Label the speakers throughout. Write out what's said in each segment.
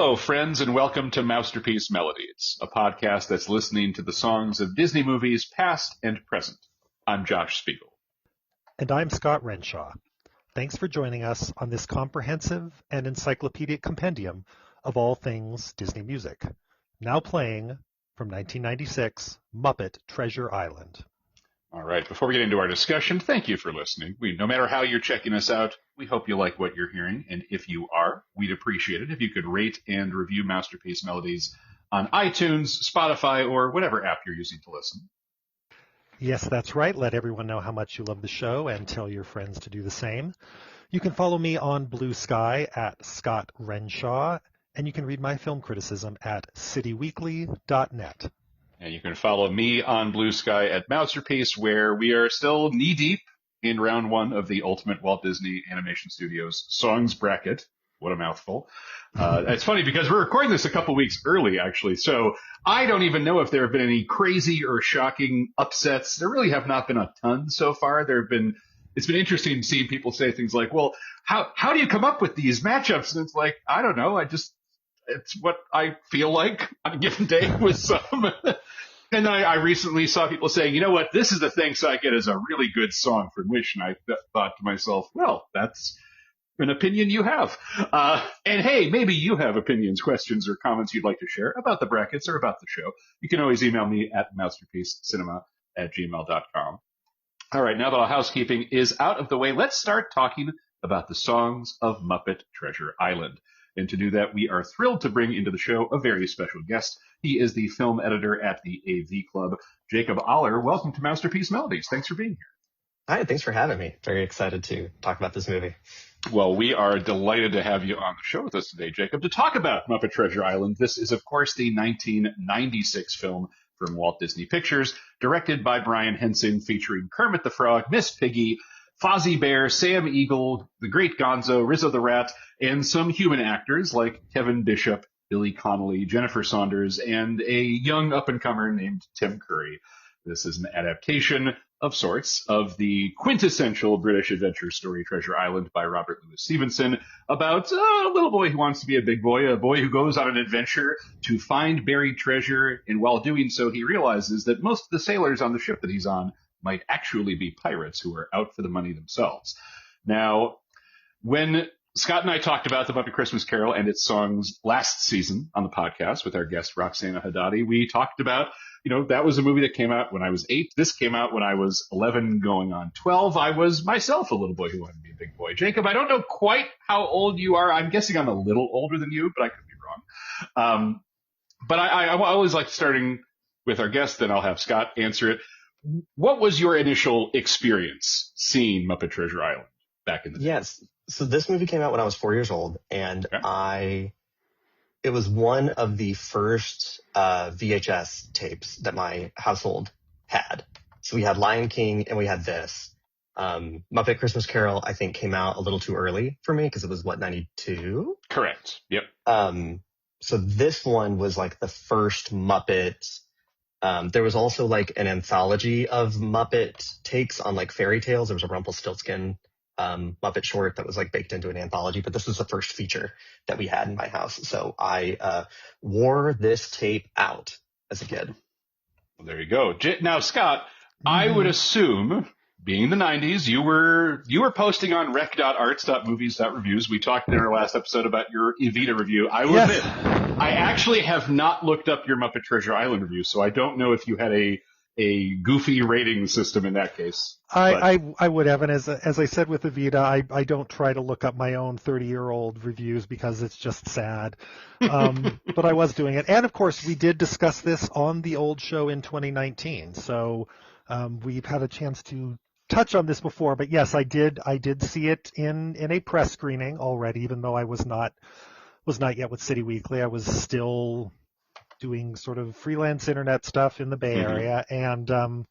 Speaker 1: Hello, friends, and welcome to Mousterpiece Melodies, a podcast that's listening to the songs of Disney movies past and present. I'm Josh Spiegel.
Speaker 2: And I'm Scott Renshaw. Thanks for joining us on this comprehensive and encyclopedic compendium of all things Disney music. Now playing, from 1996, Muppet Treasure Island.
Speaker 1: All right, before we get into our discussion, thank you for listening. No matter how you're checking us out, we hope you like what you're hearing. And if you are, we'd appreciate it if you could rate and review Mousterpiece Melodies on iTunes, Spotify, or whatever app you're using to listen.
Speaker 2: Yes, that's right. Let everyone know how much you love the show and tell your friends to do the same. You can follow me on Blue Sky at Scott Renshaw, and you can read my film criticism at cityweekly.net.
Speaker 1: And you can follow me on Blue Sky at Mousterpiece, where we are still knee-deep in round one of the Ultimate Walt Disney Animation Studios Songs Bracket. What a mouthful. It's funny because we're recording this a couple weeks early, actually, so I don't even know if there have been any crazy or shocking upsets. There really have not been a ton so far. It's been interesting seeing people say things like, well, how do you come up with these matchups? And it's like, I don't know, it's what I feel like on a given day with some. And then I recently saw people saying, you know what, this is the Thanks I Get is a really good song for Wish. And I thought to myself, well, that's an opinion you have. And hey, maybe you have opinions, questions, or comments you'd like to share about the brackets or about the show. You can always email me at masterpiececinema@gmail.com. All right, now that our housekeeping is out of the way, let's start talking about the songs of Muppet Treasure Island. And to do that, we are thrilled to bring into the show a very special guest. He is the film editor at the AV Club, Jacob Oller. Welcome to Mousterpiece Melodies. Thanks for being here.
Speaker 3: Hi, thanks for having me. Very excited to talk about this movie.
Speaker 1: Well, we are delighted to have you on the show with us today, Jacob, to talk about Muppet Treasure Island. This is, of course, the 1996 film from Walt Disney Pictures, directed by Brian Henson, featuring Kermit the Frog, Miss Piggy, Fozzie Bear, Sam Eagle, the Great Gonzo, Rizzo the Rat, and some human actors like Kevin Bishop, Billy Connolly, Jennifer Saunders, and a young up-and-comer named Tim Curry. This is an adaptation of sorts of the quintessential British adventure story Treasure Island by Robert Louis Stevenson, about a little boy who wants to be a big boy, a boy who goes on an adventure to find buried treasure, and while doing so he realizes that most of the sailors on the ship that he's on might actually be pirates who are out for the money themselves. Now, when Scott and I talked about the Muppet Christmas Carol and its songs last season on the podcast with our guest Roxana Haddadi, we talked about, that was a movie that came out when I was 8. This came out when I was 11 going on 12. I was myself a little boy who wanted to be a big boy. Jacob, I don't know quite how old you are. I'm guessing I'm a little older than you, but I could be wrong. But I always like starting with our guest, then I'll have Scott answer it. What was your initial experience seeing Muppet Treasure Island back in the day?
Speaker 3: Yes. So this movie came out when I was 4 years old, and it was one of the first VHS tapes that my household had. So we had Lion King and we had this. Muppet Christmas Carol, I think, came out a little too early for me because it was, 92?
Speaker 1: Correct. Yep.
Speaker 3: So this one was like the first Muppet. There was also like an anthology of Muppet takes on like fairy tales. There was a Rumpelstiltskin Muppet short that was like baked into an anthology, but this was the first feature that we had in my house. So I wore this tape out as a kid.
Speaker 1: Well, there you go. Now, Scott, I would assume, being the 90s, you were posting on rec.arts.movies.reviews. We talked in our last episode about your Evita review. I will admit, I actually have not looked up your Muppet Treasure Island review, so I don't know if you had a goofy rating system in that case.
Speaker 2: I would have, and as I said with Evita, I don't try to look up my own 30-year-old reviews because it's just sad. But I was doing it. And of course, we did discuss this on the old show in 2019. So we've had a chance to touch on this before. But yes, I did see it in a press screening already, even though I was not yet with City Weekly. I was still doing sort of freelance internet stuff in the Bay Area. And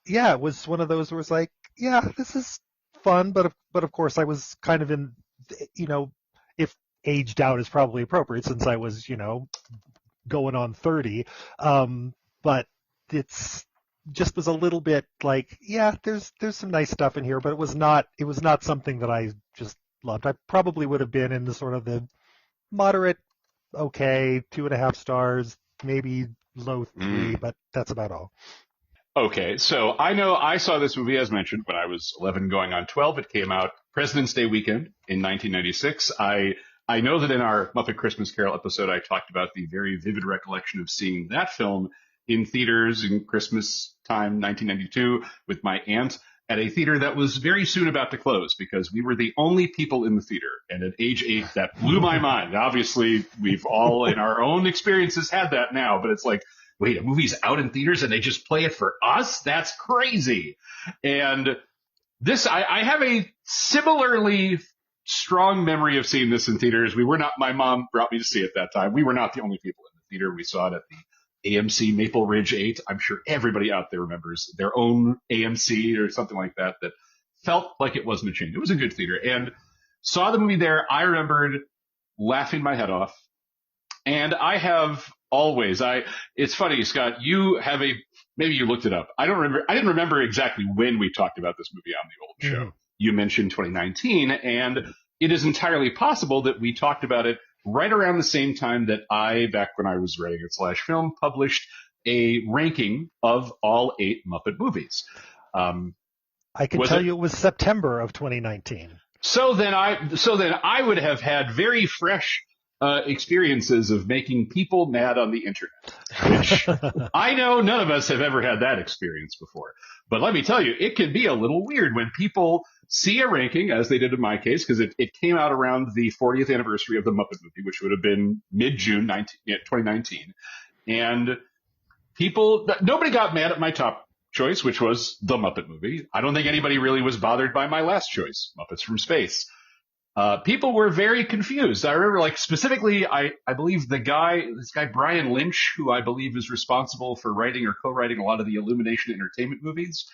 Speaker 2: it was one of those where it's like, yeah, this is fun. But of course, I was kind of in, if aged out is probably appropriate since I was, going on 30. But it's just was a little bit like, yeah, there's some nice stuff in here, but it was not something that I just loved. I probably would have been in the sort of the moderate okay, 2.5 stars, maybe low 3, but that's about all.
Speaker 1: Okay, so I know I saw this movie, as mentioned, when I was 11 going on 12. It came out President's Day weekend in 1996. I know that in our Muppet Christmas Carol episode, I talked about the very vivid recollection of seeing that film in theaters in Christmas time, 1992, with my aunt at a theater that was very soon about to close because we were the only people in the theater. And at age 8, that blew my mind. Obviously, we've all in our own experiences had that now, but it's like, wait, a movie's out in theaters and they just play it for us? That's crazy. And this, I have a similarly strong memory of seeing this in theaters. My mom brought me to see it that time. We were not the only people in the theater. We saw it at the AMC Maple Ridge 8. I'm sure everybody out there remembers their own AMC or something like that felt like it wasn't a chain. It was a good theater. And saw the movie there. I remembered laughing my head off. And I have always, it's funny, Scott, maybe you looked it up. I didn't remember exactly when we talked about this movie on the old show. You mentioned 2019, and it is entirely possible that we talked about it right around the same time that back when I was writing at /film, published a ranking of all 8 Muppet movies.
Speaker 2: I can tell you it was September of 2019.
Speaker 1: So then I would have had very fresh experiences of making people mad on the internet, which I know none of us have ever had that experience before. But let me tell you, it can be a little weird when people see a ranking, as they did in my case, because it came out around the 40th anniversary of the Muppet movie, which would have been mid-June 2019. And nobody got mad at my top choice, which was the Muppet movie. I don't think anybody really was bothered by my last choice, Muppets from Space. People were very confused. I remember, specifically, I believe this guy Brian Lynch, who I believe is responsible for writing or co-writing a lot of the Illumination Entertainment movies.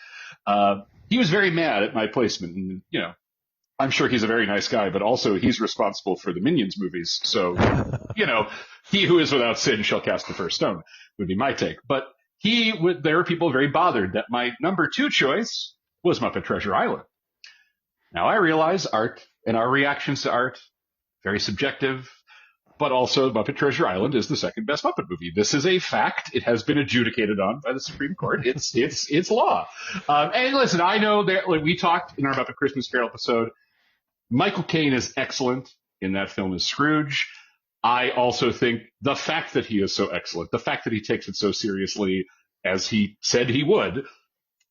Speaker 1: He was very mad at my placement. And, I'm sure he's a very nice guy, but also he's responsible for the Minions movies. So, he who is without sin shall cast the first stone would be my take. But there were people very bothered that my number 2 choice was Muppet Treasure Island. Now I realize art and our reactions to art, very subjective, but also Muppet Treasure Island is the second best Muppet movie. This is a fact. It has been adjudicated on by the Supreme Court. It's law. And listen, I know that we talked in our Muppet Christmas Carol episode. Michael Caine is excellent in that film as Scrooge. I also think the fact that he is so excellent, the fact that he takes it so seriously as he said he would,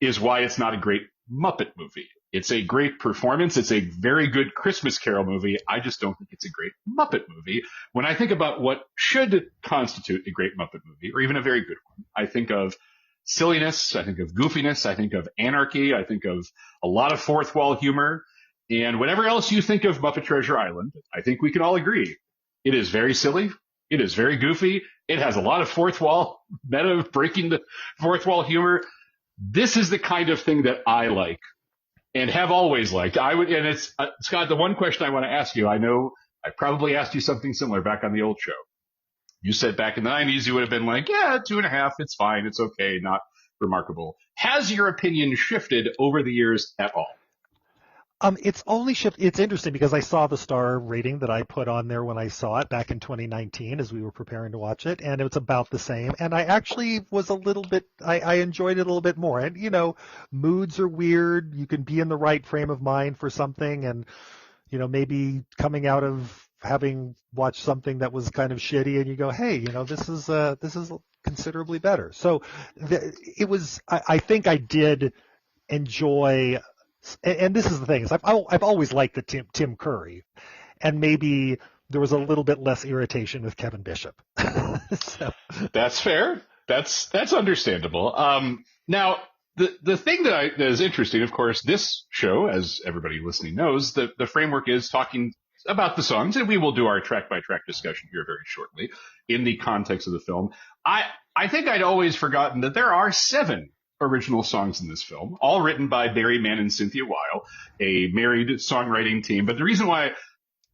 Speaker 1: is why it's not a great Muppet movie. It's a great performance. It's a very good Christmas Carol movie. I just don't think it's a great Muppet movie. When I think about what should constitute a great Muppet movie, or even a very good one, I think of silliness. I think of goofiness. I think of anarchy. I think of a lot of fourth wall humor. And whatever else you think of Muppet Treasure Island, I think we can all agree. It is very silly. It is very goofy. It has a lot of fourth wall meta, breaking the fourth wall humor. This is the kind of thing that I like. And have always liked. It's Scott, the one question I want to ask you, I know I probably asked you something similar back on the old show. You said back in the 90s, you would have been like, yeah, 2.5, it's fine, it's okay, not remarkable. Has your opinion shifted over the years at all?
Speaker 2: It's only shifted. It's interesting because I saw the star rating that I put on there when I saw it back in 2019 as we were preparing to watch it, and it was about the same. And I actually was I enjoyed it a little bit more. And, moods are weird. You can be in the right frame of mind for something, and, maybe coming out of having watched something that was kind of shitty, and you go, hey, this is considerably better. So I think I did enjoy. And this is the thing, is I've always liked the Tim Curry, and maybe there was a little bit less irritation with Kevin Bishop. So.
Speaker 1: That's fair. That's understandable. Now, the thing that is interesting, of course, this show, as everybody listening knows, the framework is talking about the songs, and we will do our track-by-track discussion here very shortly in the context of the film. I think I'd always forgotten that there are 7 original songs in this film, all written by Barry Mann and Cynthia Weil, a married songwriting team. But the reason why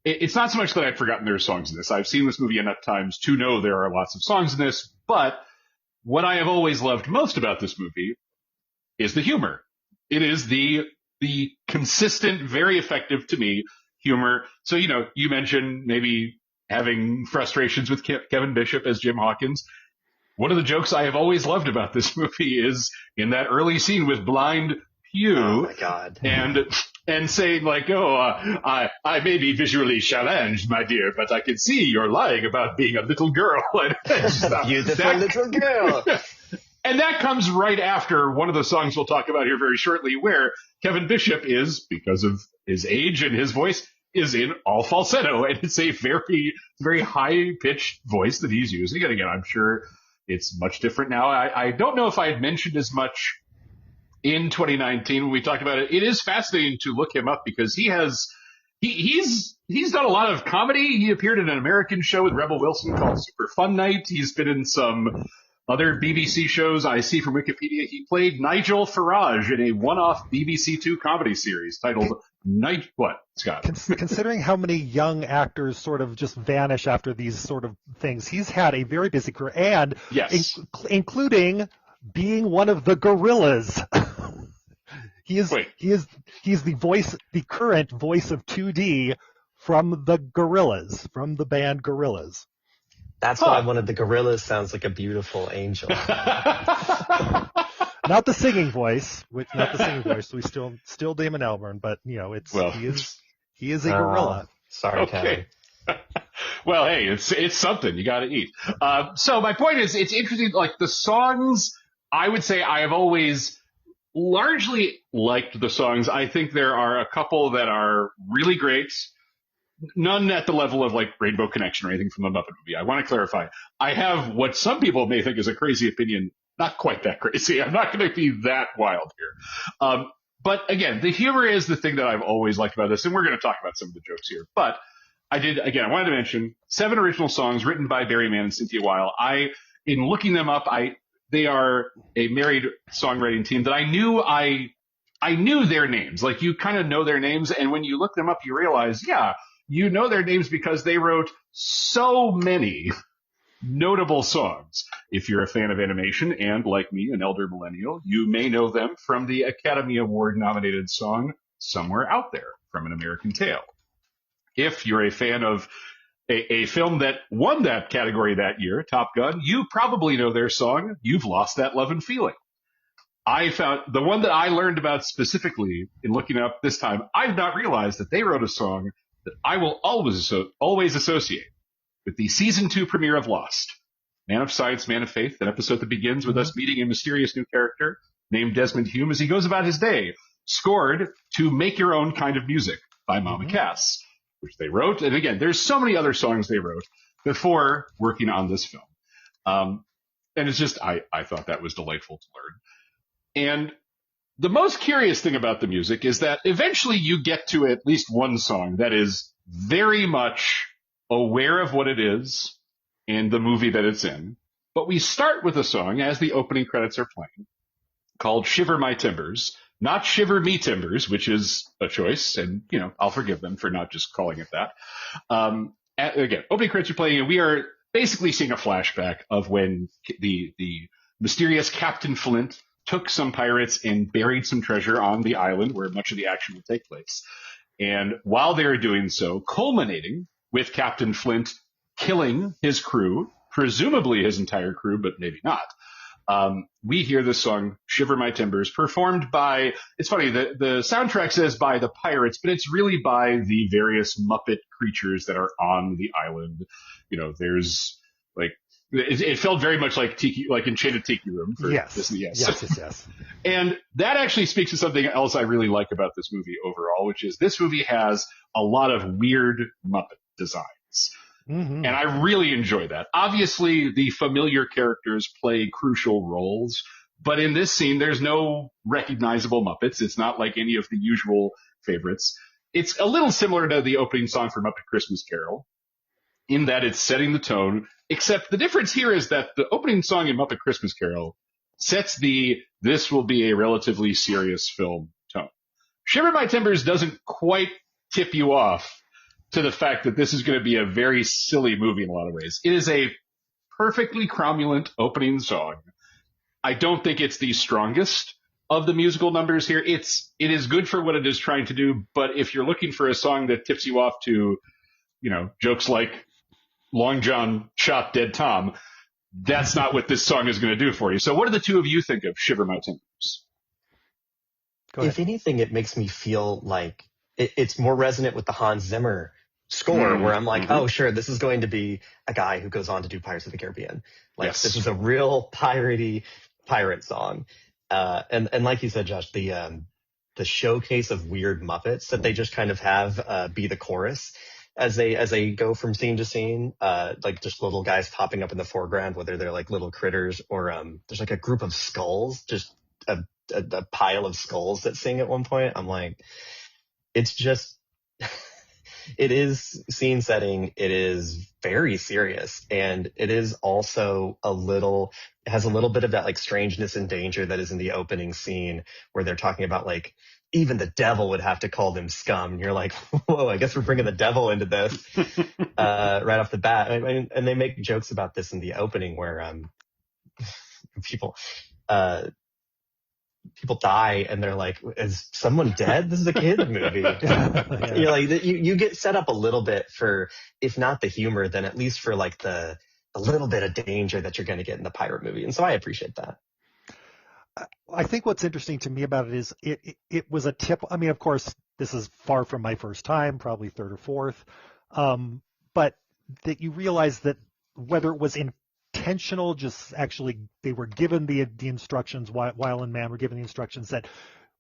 Speaker 1: it's not so much that I'd forgotten there are songs in this. I've seen this movie enough times to know there are lots of songs in this. But what I have always loved most about this movie is the humor. It is the consistent, very effective to me humor. So, you mentioned maybe having frustrations with Kevin Bishop as Jim Hawkins. One of the jokes I have always loved about this movie is in that early scene with blind Hugh.
Speaker 3: Oh my God.
Speaker 1: And saying like, I may be visually challenged, my dear, but I can see you're lying about being a little girl.
Speaker 3: Beautiful little girl.
Speaker 1: And that comes right after one of the songs we'll talk about here very shortly, where Kevin Bishop is, because of his age and his voice, is in all falsetto. And it's a very, very high-pitched voice that he's using. And again, I'm sure it's much different now. I don't know if I had mentioned as much in 2019 when we talked about it. It is fascinating to look him up because he's done a lot of comedy. He appeared in an American show with Rebel Wilson called Super Fun Night. He's been in some other BBC shows I see from Wikipedia. He played Nigel Farage in a one-off BBC Two comedy series titled Night. What, Scott?
Speaker 2: Considering how many young actors sort of just vanish after these sort of things, he's had a very busy career, and
Speaker 1: yes,
Speaker 2: including being one of the Gorillas. He is the current voice of 2D from the Gorillas, from the band Gorillas.
Speaker 3: That's why one of the Gorillas sounds like a beautiful angel.
Speaker 2: Not the singing voice. We still Damon Albarn, but he is a gorilla.
Speaker 3: Sorry,
Speaker 1: okay. Kevin. Well, hey, it's something you got to eat. So my point is, it's interesting. Like the songs, I would say I have always largely liked the songs. I think there are a couple that are really great. None at the level of like Rainbow Connection or anything from the Muppet movie. I want to clarify. I have what some people may think is a crazy opinion. Not quite that crazy. I'm not going to be that wild here. But again, the humor is the thing that I've always liked about this, and we're going to talk about some of the jokes here. But I wanted to mention 7 original songs written by Barry Mann and Cynthia Weil. In looking them up, they are a married songwriting team that I knew their names. Like you kind of know their names, and when you look them up, you realize, you know their names because they wrote so many notable songs. If you're a fan of animation and, like me, an elder millennial, you may know them from the Academy Award nominated song Somewhere Out There from An American Tail. If you're a fan of a film that won that category that year, Top Gun, you probably know their song You've Lost That Love and Feeling. I found the one that I learned about specifically in looking up this time, I've not realized that they wrote a song that I will always associate with the season 2 premiere of Lost. Man of Science, Man of Faith, an episode that begins with us meeting a mysterious new character named Desmond Hume as he goes about his day, scored to Make Your Own Kind of Music by Mama Cass, which they wrote. And again, there's so many other songs they wrote before working on this film. And it's just, I thought that was delightful to learn. And the most curious thing about the music is that eventually you get to at least one song that is very much aware of what it is and the movie that it's in. But we start with a song as the opening credits are playing called Shiver My Timbers, not Shiver Me Timbers, which is a choice. And, I'll forgive them for not just calling it that. Again, opening credits are playing and we are basically seeing a flashback of when the mysterious Captain Flint took some pirates and buried some treasure on the island where much of the action would take place. And while they were doing so, culminating with Captain Flint killing his crew, presumably his entire crew, but maybe not, we hear this song, Shiver My Timbers, performed by, it's funny, the soundtrack says by the pirates, but it's really by the various Muppet creatures that are on the island. There's like, it felt very much like Tiki, like Enchanted Tiki Room for Disney.
Speaker 2: Yes.
Speaker 1: And that actually speaks to something else I really like about this movie overall, which is this movie has a lot of weird Muppet designs. Mm-hmm. And I really enjoy that. Obviously, the familiar characters play crucial roles, but in this scene, there's no recognizable Muppets. It's not like any of the usual favorites. It's a little similar to the opening song for Muppet Christmas Carol, in that it's setting the tone, except the difference here is that the opening song in Muppet Christmas Carol sets this will be a relatively serious film tone. Shiver My Timbers doesn't quite tip you off to the fact that this is going to be a very silly movie in a lot of ways. It is a perfectly cromulent opening song. I don't think it's the strongest of the musical numbers here. It is good for what it is trying to do, but if you're looking for a song that tips you off to, jokes like Long John shot dead Tom. That's not what this song is going to do for you. So what do the two of you think of Shiver My Timbers?
Speaker 3: If anything, it makes me feel like it's more resonant with the Hans Zimmer score, where I'm like, oh, sure, this is going to be a guy who goes on to do Pirates of the Caribbean. Like, This is a real pirate song. And like you said, Josh, the showcase of weird Muppets that they just kind of have be the chorus as they go from scene to scene, like just little guys popping up in the foreground, whether they're like little critters or there's like a group of skulls, just a pile of skulls that sing at one point. I'm like, it's just, it is scene setting. It is very serious. And it is also it has a little bit of that like strangeness and danger that is in the opening scene where they're talking about like, even the devil would have to call them scum. And you're like, whoa, I guess we're bringing the devil into this right off the bat. And they make jokes about this in the opening where people die and they're like, is someone dead? This is a kid movie. Yeah. You're like, you get set up a little bit for, if not the humor, then at least for like the little bit of danger that you're going to get in the pirate movie. And so I appreciate that.
Speaker 2: I think what's interesting to me about it is it was a tip. I mean, of course, this is far from my first time, probably third or fourth. But that you realize that whether it was intentional, just actually they were given the instructions, Weil and Mann were given the instructions that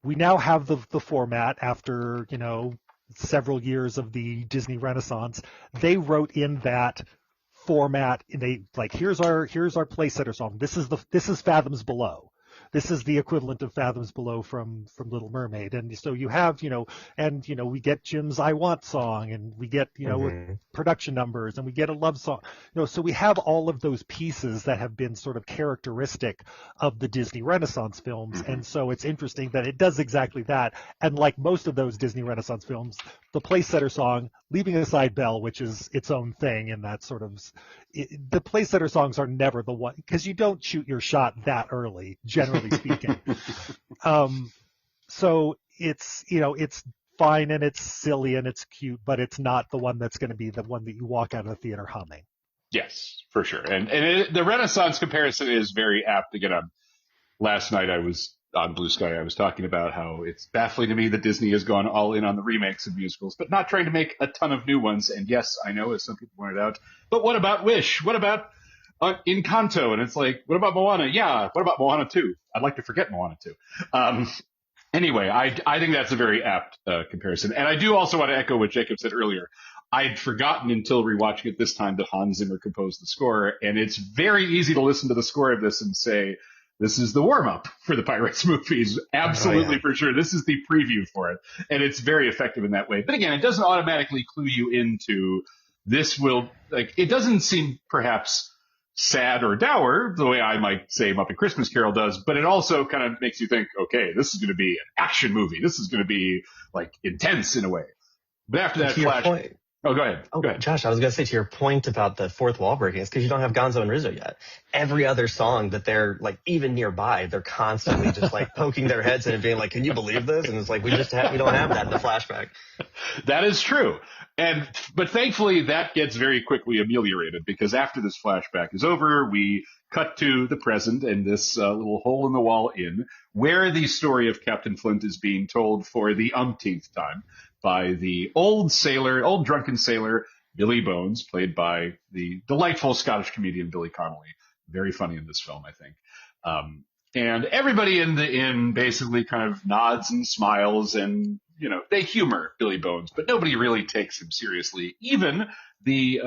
Speaker 2: we now have the format after, several years of the Disney Renaissance. They wrote in that format. They like, here's our Playsetter song. This is Fathoms Below. This is the equivalent of Fathoms Below from Little Mermaid. And so you have, we get Jim's I Want song, and we get, production numbers, and we get a love song. So we have all of those pieces that have been sort of characteristic of the Disney Renaissance films. And so it's interesting that it does exactly that. And like most of those Disney Renaissance films, the Playsetter song, leaving aside Belle, which is its own thing, and that sort of, the Playsetter songs are never the one, because you don't shoot your shot that early, generally speaking. So it's, it's fine and it's silly and it's cute, but it's not the one that's going to be the one that you walk out of the theater humming.
Speaker 1: Yes, for sure. And the Renaissance comparison is very apt. Again, last night I was on Blue Sky. I was talking about how it's baffling to me that Disney has gone all in on the remakes of musicals, but not trying to make a ton of new ones. And yes, I know, as some people pointed out, but what about Wish? What about Encanto? And it's like, what about Moana? Yeah, what about Moana 2? I'd like to forget Moana 2. Anyway, I think that's a very apt comparison. And I do also want to echo what Jacob said earlier. I'd forgotten until rewatching it this time that Hans Zimmer composed the score, and it's very easy to listen to the score of this and say, this is the warm-up for the Pirates movies. Absolutely, for sure. This is the preview for it. And it's very effective in that way. But again, it doesn't automatically clue you into this will, like, it doesn't seem perhaps sad or dour the way I might say Muppet Christmas Carol does, but it also kind of makes you think, okay, this is going to be an action movie. This is going to be like intense in a way. But after that flash. Oh, go ahead.
Speaker 3: Go ahead. Josh, I was going to say, to your point about the fourth wall breaking, it's because you don't have Gonzo and Rizzo yet. Every other song that they're like even nearby, they're constantly just like poking their heads in and being like, can you believe this? And it's like, we don't have that in the flashback.
Speaker 1: That is true. But thankfully that gets very quickly ameliorated, because after this flashback is over, we cut to the present and this little hole in the wall inn where the story of Captain Flint is being told for the umpteenth time by the old drunken sailor, Billy Bones, played by the delightful Scottish comedian Billy Connolly. Very funny in this film, I think. And everybody in the inn basically kind of nods and smiles, and, they humor Billy Bones, but nobody really takes him seriously. Even the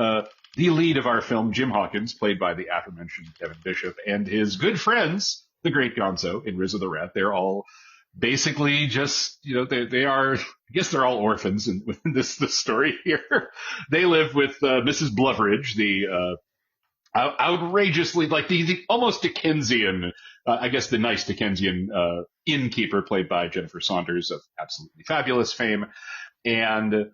Speaker 1: lead of our film, Jim Hawkins, played by the aforementioned Kevin Bishop, and his good friends, the Great Gonzo and Rizzo the Rat, they're all basically just, they are, I guess they're all orphans within this story here. They live with Mrs. Bluveridge, the outrageously, like the almost Dickensian, I guess the nice Dickensian innkeeper, played by Jennifer Saunders of Absolutely Fabulous fame. And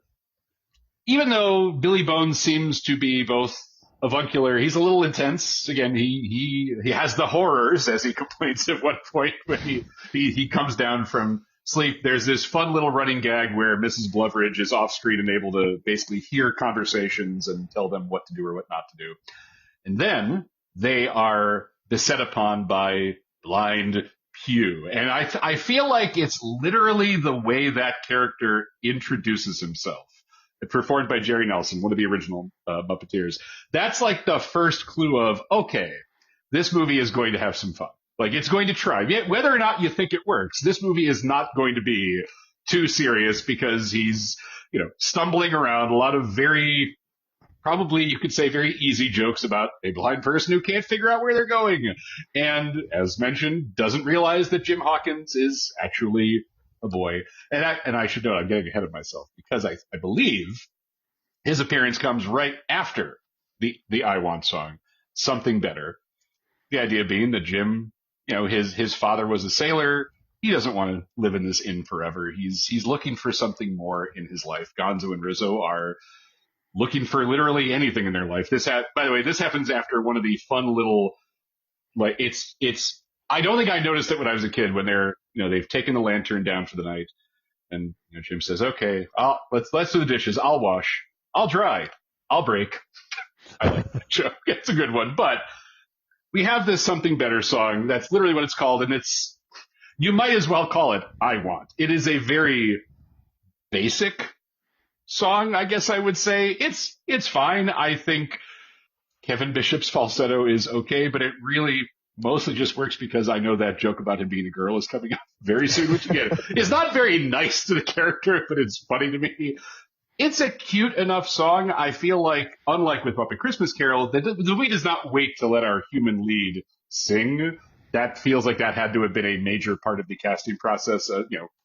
Speaker 1: even though Billy Bones seems to be both avuncular, he's a little intense. Again, he has the horrors, as he complains at one point when he comes down from sleep, there's this fun little running gag where Mrs. Bluveridge is off screen and able to basically hear conversations and tell them what to do or what not to do. And then they are beset upon by blind Pew. And I feel like it's literally the way that character introduces himself. Performed by Jerry Nelson, one of the original Muppeteers. That's like the first clue of, okay, this movie is going to have some fun. Like, it's going to try. Whether or not you think it works, this movie is not going to be too serious because he's, stumbling around. A lot of very, probably you could say very easy jokes about a blind person who can't figure out where they're going. And as mentioned, doesn't realize that Jim Hawkins is actually a boy. And I should note, I'm getting ahead of myself because I believe his appearance comes right after the I Want song, Something Better. The idea being that Jim, his father was a sailor. He doesn't want to live in this inn forever. He's looking for something more in his life. Gonzo and Rizzo are looking for literally anything in their life. By the way, this happens after one of the fun little, like, it's, I don't think I noticed it when I was a kid when they've taken the lantern down for the night. And Jim says, okay, let's do the dishes. I'll wash. I'll dry. I'll break. I like that joke. It's a good one. But we have this Something Better song. That's literally what it's called. And you might as well call it I Want. It is a very basic song, I guess I would say. It's fine. I think Kevin Bishop's falsetto is okay, but it really mostly just works because I know that joke about him being a girl is coming up very soon, which again is not very nice to the character, but it's funny to me. It's a cute enough song. I feel like, unlike with Muppet Christmas Carol, the movie does not wait to let our human lead sing. That feels like that had to have been a major part of the casting process,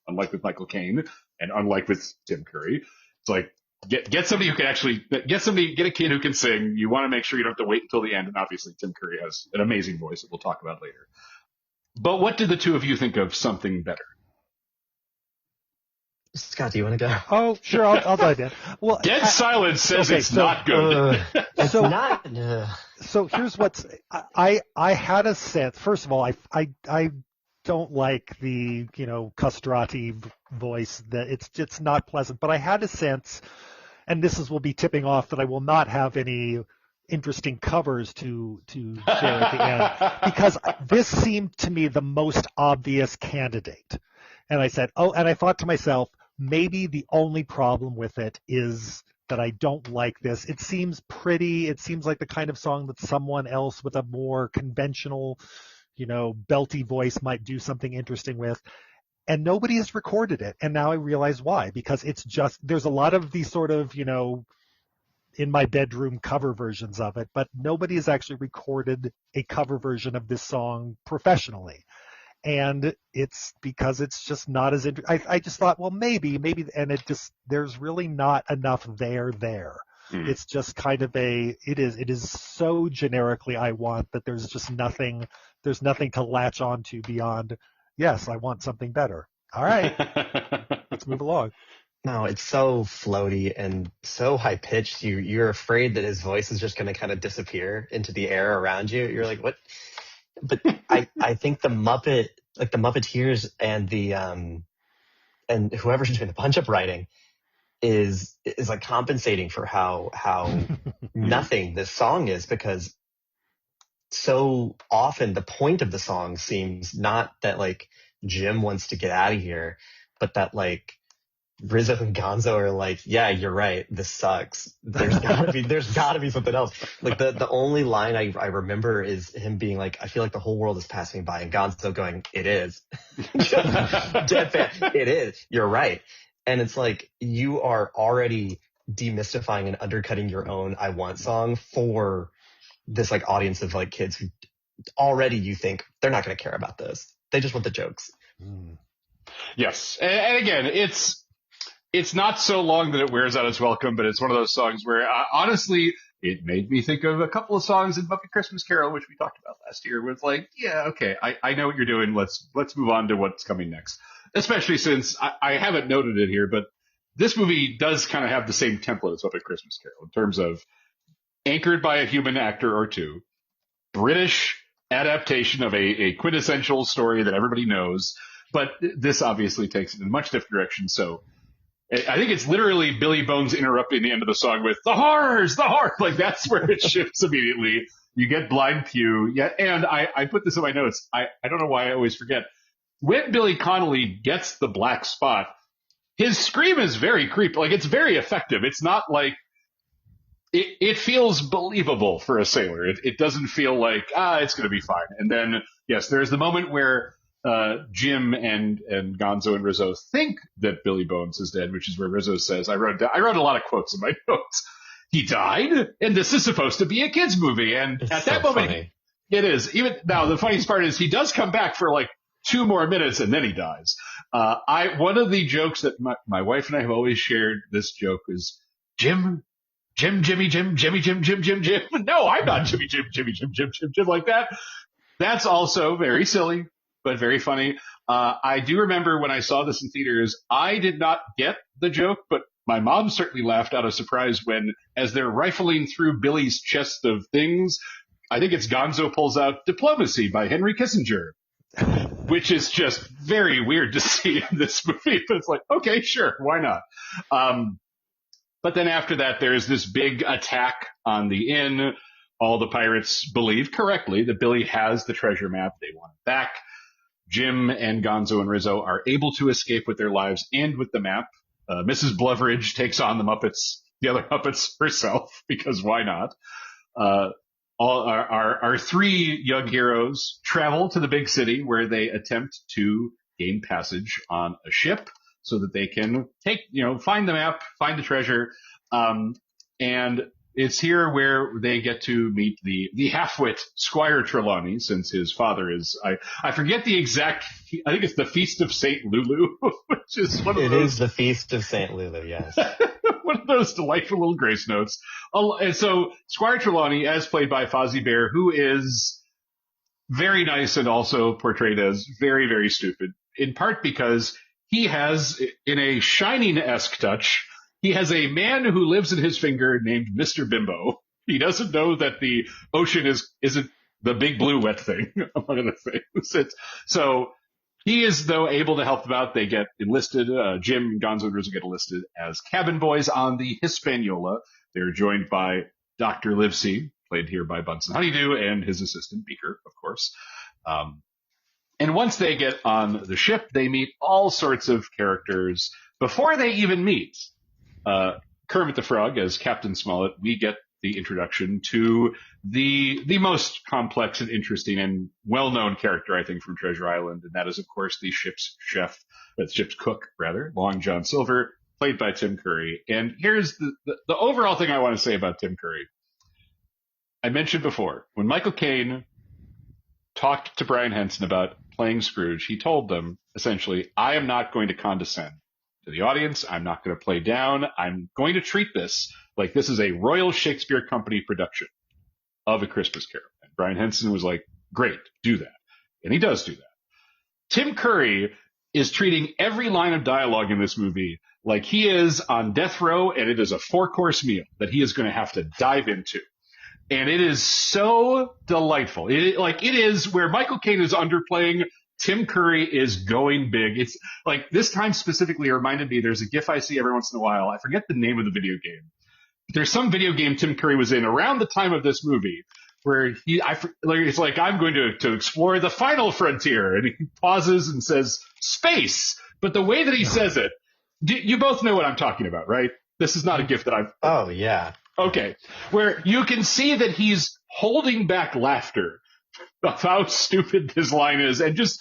Speaker 1: unlike with Michael Caine and unlike with Tim Curry. It's like, get somebody who can actually, get a kid who can sing. You want to make sure you don't have to wait until the end. And obviously Tim Curry has an amazing voice that we'll talk about later. But what did the two of you think of Something Better?
Speaker 3: Scott, do you want to go?
Speaker 2: Oh, sure, I'll dive in. Well,
Speaker 1: Dead silence says it's not good.
Speaker 3: It's
Speaker 2: so,
Speaker 3: not.
Speaker 2: So here's I had a sense. First of all, I don't like the castrati voice. That it's not pleasant. But I had a sense, and will be tipping off that I will not have any interesting covers to share at the end because this seemed to me the most obvious candidate. And I said, and I thought to myself, maybe the only problem with it is that I don't like this. It seems pretty. It seems like the kind of song that someone else with a more conventional, belty voice might do something interesting with. And nobody has recorded it. And now I realize why, because there's a lot of these sort of, in my bedroom cover versions of it, but nobody has actually recorded a cover version of this song professionally. And it's because it's just not as interesting. I just thought, well, maybe, and there's really not enough there. It's just kind of it is so generically I Want that there's just nothing to latch onto beyond, yes, I want something better. All right, let's move along.
Speaker 3: No, it's so floaty and so high pitched. You're afraid that his voice is just going to kind of disappear into the air around you. You're like, what? But I think the Muppeteers and the and whoever's doing the punch-up writing is like compensating for how nothing this song is, because so often the point of the song seems not that like Jim wants to get out of here, but that like Rizzo and Gonzo are like, yeah, you're right, this sucks. There's gotta be something else. Like the only line I remember is him being like, I feel like the whole world is passing by, and Gonzo going, it is. Deadpan, it is. You're right. And it's like, you are already demystifying and undercutting your own I Want song for this like audience of like kids who already you think they're not going to care about this. They just want the jokes.
Speaker 1: Yes. And again, it's not so long that it wears out its welcome, but it's one of those songs where, honestly, it made me think of a couple of songs in Muppet Christmas Carol, which we talked about last year, where it's like, yeah, okay, I know what you're doing. Let's move on to what's coming next. Especially since I haven't noted it here, but this movie does kind of have the same template as Muppet Christmas Carol in terms of anchored by a human actor or two, British adaptation of a quintessential story that everybody knows. But this obviously takes it in a much different direction. So I think it's literally Billy Bones interrupting the end of the song with the horrors, the horror. Like that's where it shifts immediately. You get Blind Pew. Yeah, and I put this in my notes. I don't know why I always forget. When Billy Connolly gets the black spot, his scream is very creepy. Like it's very effective. It's not like it feels believable for a sailor. It doesn't feel like it's going to be fine. And then yes, there's the moment where Jim and Gonzo and Rizzo think that Billy Bones is dead, which is where Rizzo says, I wrote a lot of quotes in my notes. He died, and this is supposed to be a kids movie. And
Speaker 3: It's
Speaker 1: at
Speaker 3: so
Speaker 1: that moment,
Speaker 3: funny.
Speaker 1: it is. Even now, the funniest part is he does come back for like 2 more minutes and then he dies. One of the jokes that my wife and I have always shared this joke is Jim, Jimmy, Jim. No, I'm not Jimmy, Jim like that. That's also very silly, but very funny. I do remember when I saw this in theaters, I did not get the joke, but my mom certainly laughed out of surprise when, as they're rifling through Billy's chest of things, I think it's Gonzo pulls out Diplomacy by Henry Kissinger, which is just very weird to see in this movie. But it's like, okay, sure, why not? But then after that, there's this big attack on the inn. All the pirates believe correctly that Billy has the treasure map. They want it back. Jim and Gonzo and Rizzo are able to escape with their lives and with the map. Mrs. Bluveridge takes on the other Muppets herself, because why not? All our 3 young heroes travel to the big city where they attempt to gain passage on a ship so that they can find the map, find the treasure. And it's here where they get to meet the half-wit Squire Trelawney, since his father is, I forget the exact, I think it's the Feast of St. Lulu, which is one of those.
Speaker 3: It is the Feast of St. Lulu, yes.
Speaker 1: One of those delightful little grace notes. And so Squire Trelawney, as played by Fozzie Bear, who is very nice and also portrayed as very, very stupid, in part because he has, in a Shining-esque touch, he has a man who lives in his finger named Mr. Bimbo. He doesn't know that the ocean isn't the big blue wet thing, among other things. So he is, though, able to help them out. They get enlisted. Jim, Gonzo, and Rizzo get enlisted as cabin boys on the Hispaniola. They're joined by Dr. Livesey, played here by Bunsen Honeydew, and his assistant, Beaker, of course. And once they get on the ship, they meet all sorts of characters. Before they even meet Kermit the Frog as Captain Smollett, we get the introduction to the most complex and interesting and well-known character, I think, from Treasure Island, and that is, of course, the ship's cook, Long John Silver, played by Tim Curry. And here's the overall thing I want to say about Tim Curry. I mentioned before, when Michael Caine talked to Brian Henson about playing Scrooge, he told them, essentially, I am not going to condescend to the audience. I'm not going to play down. I'm going to treat this like this is a Royal Shakespeare Company production of A Christmas Carol. And Brian Henson was like, great, do that. And he does do that. Tim Curry is treating every line of dialogue in this movie like he is on death row, and it is a 4-course meal that he is going to have to dive into. And it is so delightful. It is where Michael Caine is underplaying, Tim Curry is going big. It's like this time specifically reminded me, there's a GIF I see every once in a while. I forget the name of the video game. There's some video game Tim Curry was in around the time of this movie where it's like, I'm going to explore the final frontier. And he pauses and says, space. But the way that he says it, you both know what I'm talking about, right? This is not a GIF that I've...
Speaker 3: Oh, yeah.
Speaker 1: Okay. Where you can see that he's holding back laughter of how stupid this line is. And just,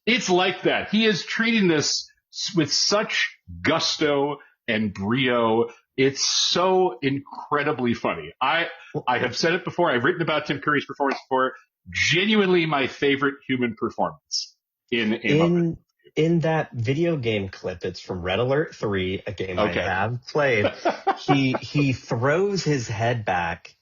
Speaker 1: it's like that. He is treating this with such gusto and brio. It's so incredibly funny. I have said it before. I've written about Tim Curry's performance before. Genuinely my favorite human performance in Muppet.
Speaker 3: In that video game clip, it's from Red Alert 3, a game I have played. He throws his head back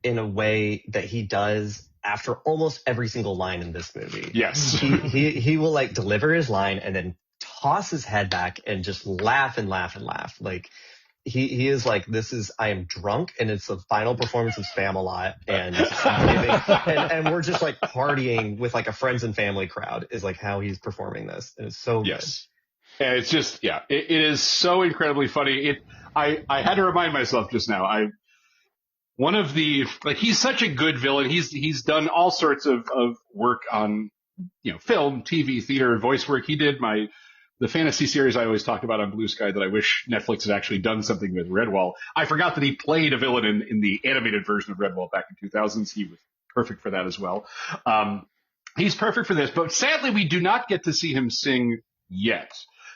Speaker 3: in a way that he does after almost every single line in this movie.
Speaker 1: Yes.
Speaker 3: He will like deliver his line and then toss his head back and just laugh and laugh and laugh. Like he is like, I am drunk, and it's the final performance of Spamalot, and and we're just like partying with like a friends and family crowd is like how he's performing this. And it's so
Speaker 1: yes. Good. And it's just, it is so incredibly funny. I had to remind myself just now, he's such a good villain. He's done all sorts of work on, film, TV, theater, voice work. He did the fantasy series I always talk about on Blue Sky that I wish Netflix had actually done something with, Redwall. I forgot that he played a villain in the animated version of Redwall back in 2000s. He was perfect for that as well. He's perfect for this, but sadly we do not get to see him sing yet,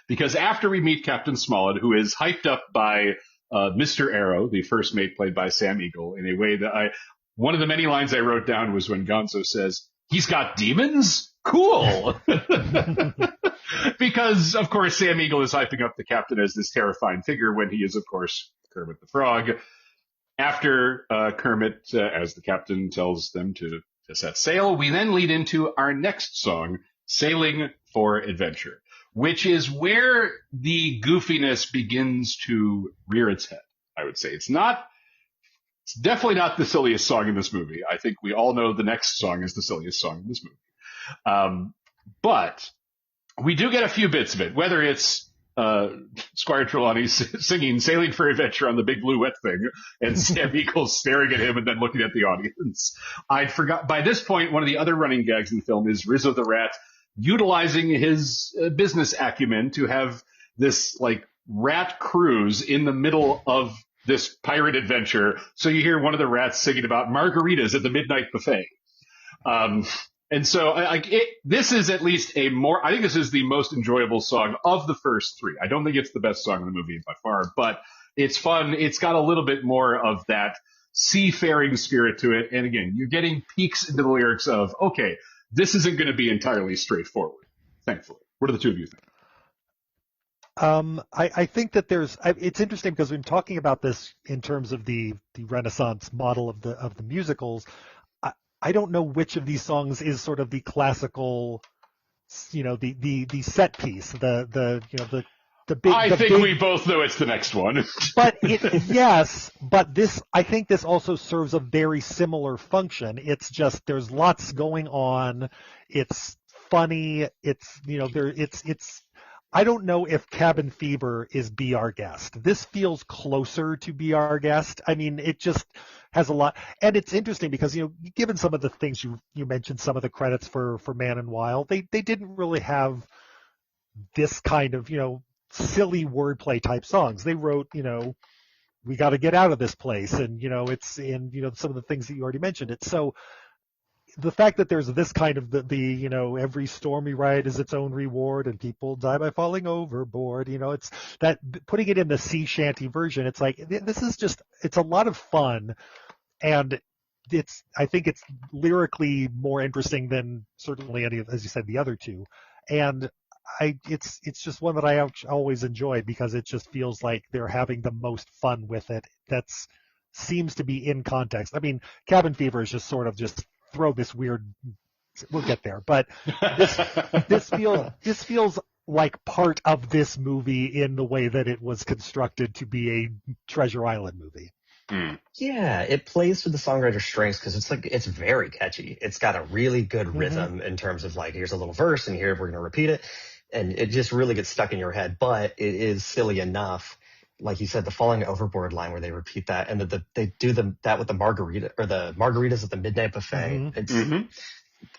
Speaker 1: because after we meet Captain Smollett, who is hyped up by Mr. Arrow, the first mate played by Sam Eagle, in a way that one of the many lines I wrote down was when Gonzo says, "He's got demons? Cool." Because, of course, Sam Eagle is hyping up the captain as this terrifying figure when he is, of course, Kermit the Frog. After Kermit, as the captain tells them to set sail, we then lead into our next song, Sailing for Adventure, which is where the goofiness begins to rear its head, I would say. It's definitely not the silliest song in this movie. I think we all know the next song is the silliest song in this movie. But we do get a few bits of it, whether it's Squire Trelawney singing Sailing for Adventure on the Big Blue Wet Thing and Sam Eagles staring at him and then looking at the audience. I'd forgot, by this point, one of the other running gags in the film is Rizzo the Rat utilizing his business acumen to have this like rat cruise in the middle of this pirate adventure. So you hear one of the rats singing about margaritas at the midnight buffet. And so this is at least I think this is the most enjoyable song of the first three. I don't think it's the best song in the movie by far, but it's fun. It's got a little bit more of that seafaring spirit to it. And again, you're getting peeks into the lyrics of, okay, this isn't going to be entirely straightforward, thankfully. What do the two of you think?
Speaker 2: I think that it's interesting because we've been talking about this in terms of the Renaissance model of the musicals. I don't know which of these songs is sort of the classical, the set piece, the big.
Speaker 1: I think we both know it's the next one.
Speaker 2: But yes, but I think this also serves a very similar function. It's just there's lots going on. It's funny. It's I don't know if Cabin Fever is Be Our Guest. This feels closer to Be Our Guest. I mean, it just has a lot. And it's interesting because, given some of the things you mentioned, some of the credits for Man and Wild, they didn't really have this kind of, silly wordplay type songs. They wrote, we got to get out of this place. And, it's in, some of the things that you already mentioned. It's so. The fact that there's this kind of every stormy ride is its own reward and people die by falling overboard, it's that putting it in the sea shanty version. It's like, this is it's a lot of fun. And I think it's lyrically more interesting than certainly any of, as you said, the other two. And it's just one that I always enjoy because it just feels like they're having the most fun with it. Seems to be in context. I mean, Cabin Fever is just sort of just throw this weird, we'll get there, but this feels like part of this movie in the way that it was constructed to be a Treasure Island movie.
Speaker 3: Yeah, it plays to the songwriter's strengths because it's very catchy. It's got a really good rhythm in terms of like, here's a little verse and here we're going to repeat it. And it just really gets stuck in your head, but it is silly enough. Like you said, the falling overboard line where they repeat that, and they do that with the margarita or the margaritas at the midnight buffet.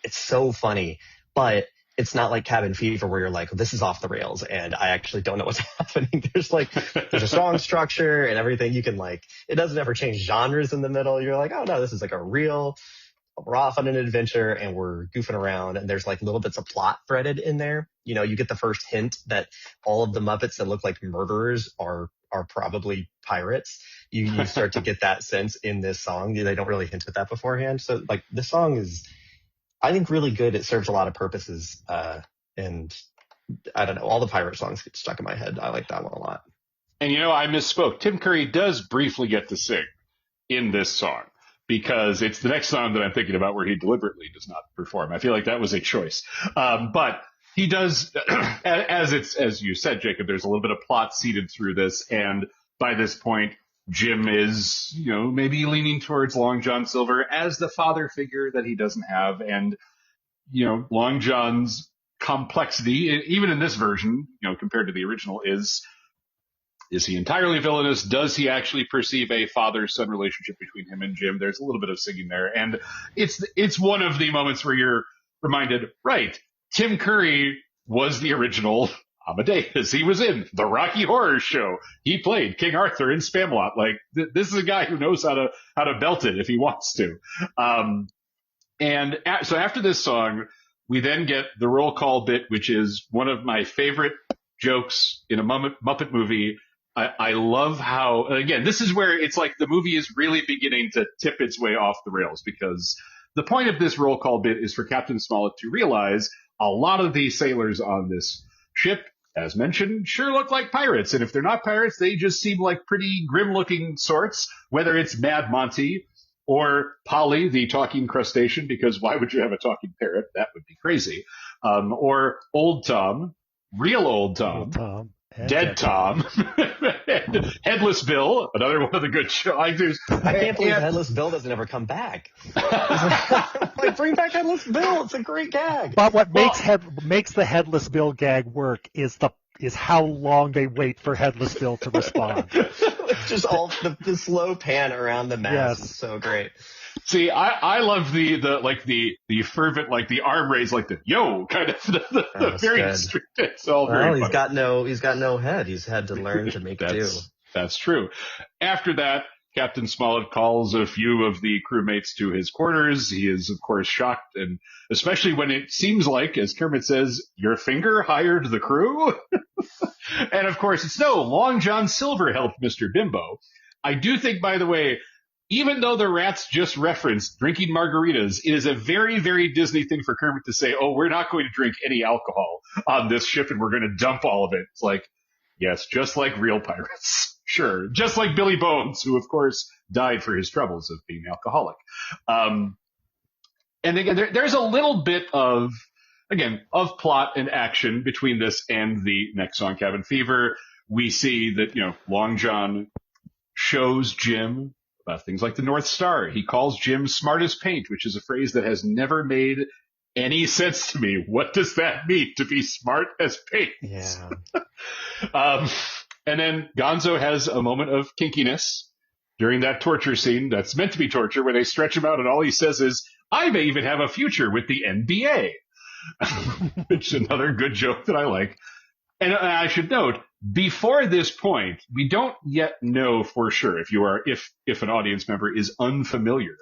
Speaker 3: It's so funny, but it's not like Cabin Fever where you're like, this is off the rails, and I actually don't know what's happening. There's a song structure and everything. You can it doesn't ever change genres in the middle. You're like, oh no, this is like we're off on an adventure and we're goofing around, and there's like little bits of plot threaded in there. You get the first hint that all of the Muppets that look like murderers are probably pirates. You start to get that sense in this song. They don't really hint at that beforehand. So like the song is, I think, really good. It serves a lot of purposes. And I don't know, all the pirate songs get stuck in my head. I like that one a lot.
Speaker 1: And I misspoke. Tim Curry does briefly get to sing in this song because it's the next song that I'm thinking about where he deliberately does not perform. I feel like that was a choice. But he does, as you said, Jacob, there's a little bit of plot seeded through this, and by this point, Jim is, maybe leaning towards Long John Silver as the father figure that he doesn't have. And, Long John's complexity, even in this version, compared to the original, is he entirely villainous? Does he actually perceive a father-son relationship between him and Jim? There's a little bit of singing there. And it's one of the moments where you're reminded, right, Tim Curry was the original Amadeus. He was in the Rocky Horror Show. He played King Arthur in Spamalot. Like, this is a guy who knows how to belt it if he wants to. So after this song, we then get the roll call bit, which is one of my favorite jokes in a Muppet movie. I love how, again, this is where it's like the movie is really beginning to tip its way off the rails, because the point of this roll call bit is for Captain Smollett to realize a lot of the sailors on this ship, as mentioned, sure look like pirates. And if they're not pirates, they just seem like pretty grim-looking sorts, whether it's Mad Monty or Polly, the talking crustacean, because why would you have a talking parrot? That would be crazy. Or Old Tom, real Old Tom. Dead Tom, Headless Bill, another one of the good shows.
Speaker 3: I can't believe Headless Bill doesn't ever come back. Like, bring back Headless Bill. It's a great gag.
Speaker 2: But what makes the Headless Bill gag work is how long they wait for Headless Bill to respond.
Speaker 3: Just all the slow pan around the mask is so great.
Speaker 1: See, I love the fervent, like the arm raise, like the yo kind of the very strict. It's all very
Speaker 3: he's got no head. He's had to learn to make do.
Speaker 1: That's true. After that, Captain Smollett calls a few of the crewmates to his quarters. He is, of course, shocked, and especially when it seems like, as Kermit says, your finger hired the crew. And of course, it's no, Long John Silver helped Mr. Bimbo. I do think, by the way, even though the rats just referenced drinking margaritas, it is a very, very Disney thing for Kermit to say, oh, we're not going to drink any alcohol on this ship and we're going to dump all of it. It's like, yes, just like real pirates. Sure. Just like Billy Bones, who, of course, died for his troubles of being alcoholic. And again, there's a little bit of plot and action between this and the next song, Cabin Fever. We see that, Long John shows Jim about things like the North Star. He calls Jim smart as paint, which is a phrase that has never made any sense to me. What does that mean, to be smart as paint?
Speaker 3: Yeah.
Speaker 1: And then Gonzo has a moment of kinkiness during that torture scene that's meant to be torture, where they stretch him out and all he says is, I may even have a future with the NBA. Which is another good joke that I like. And I should note, before this point, we don't yet know for sure if an audience member is unfamiliar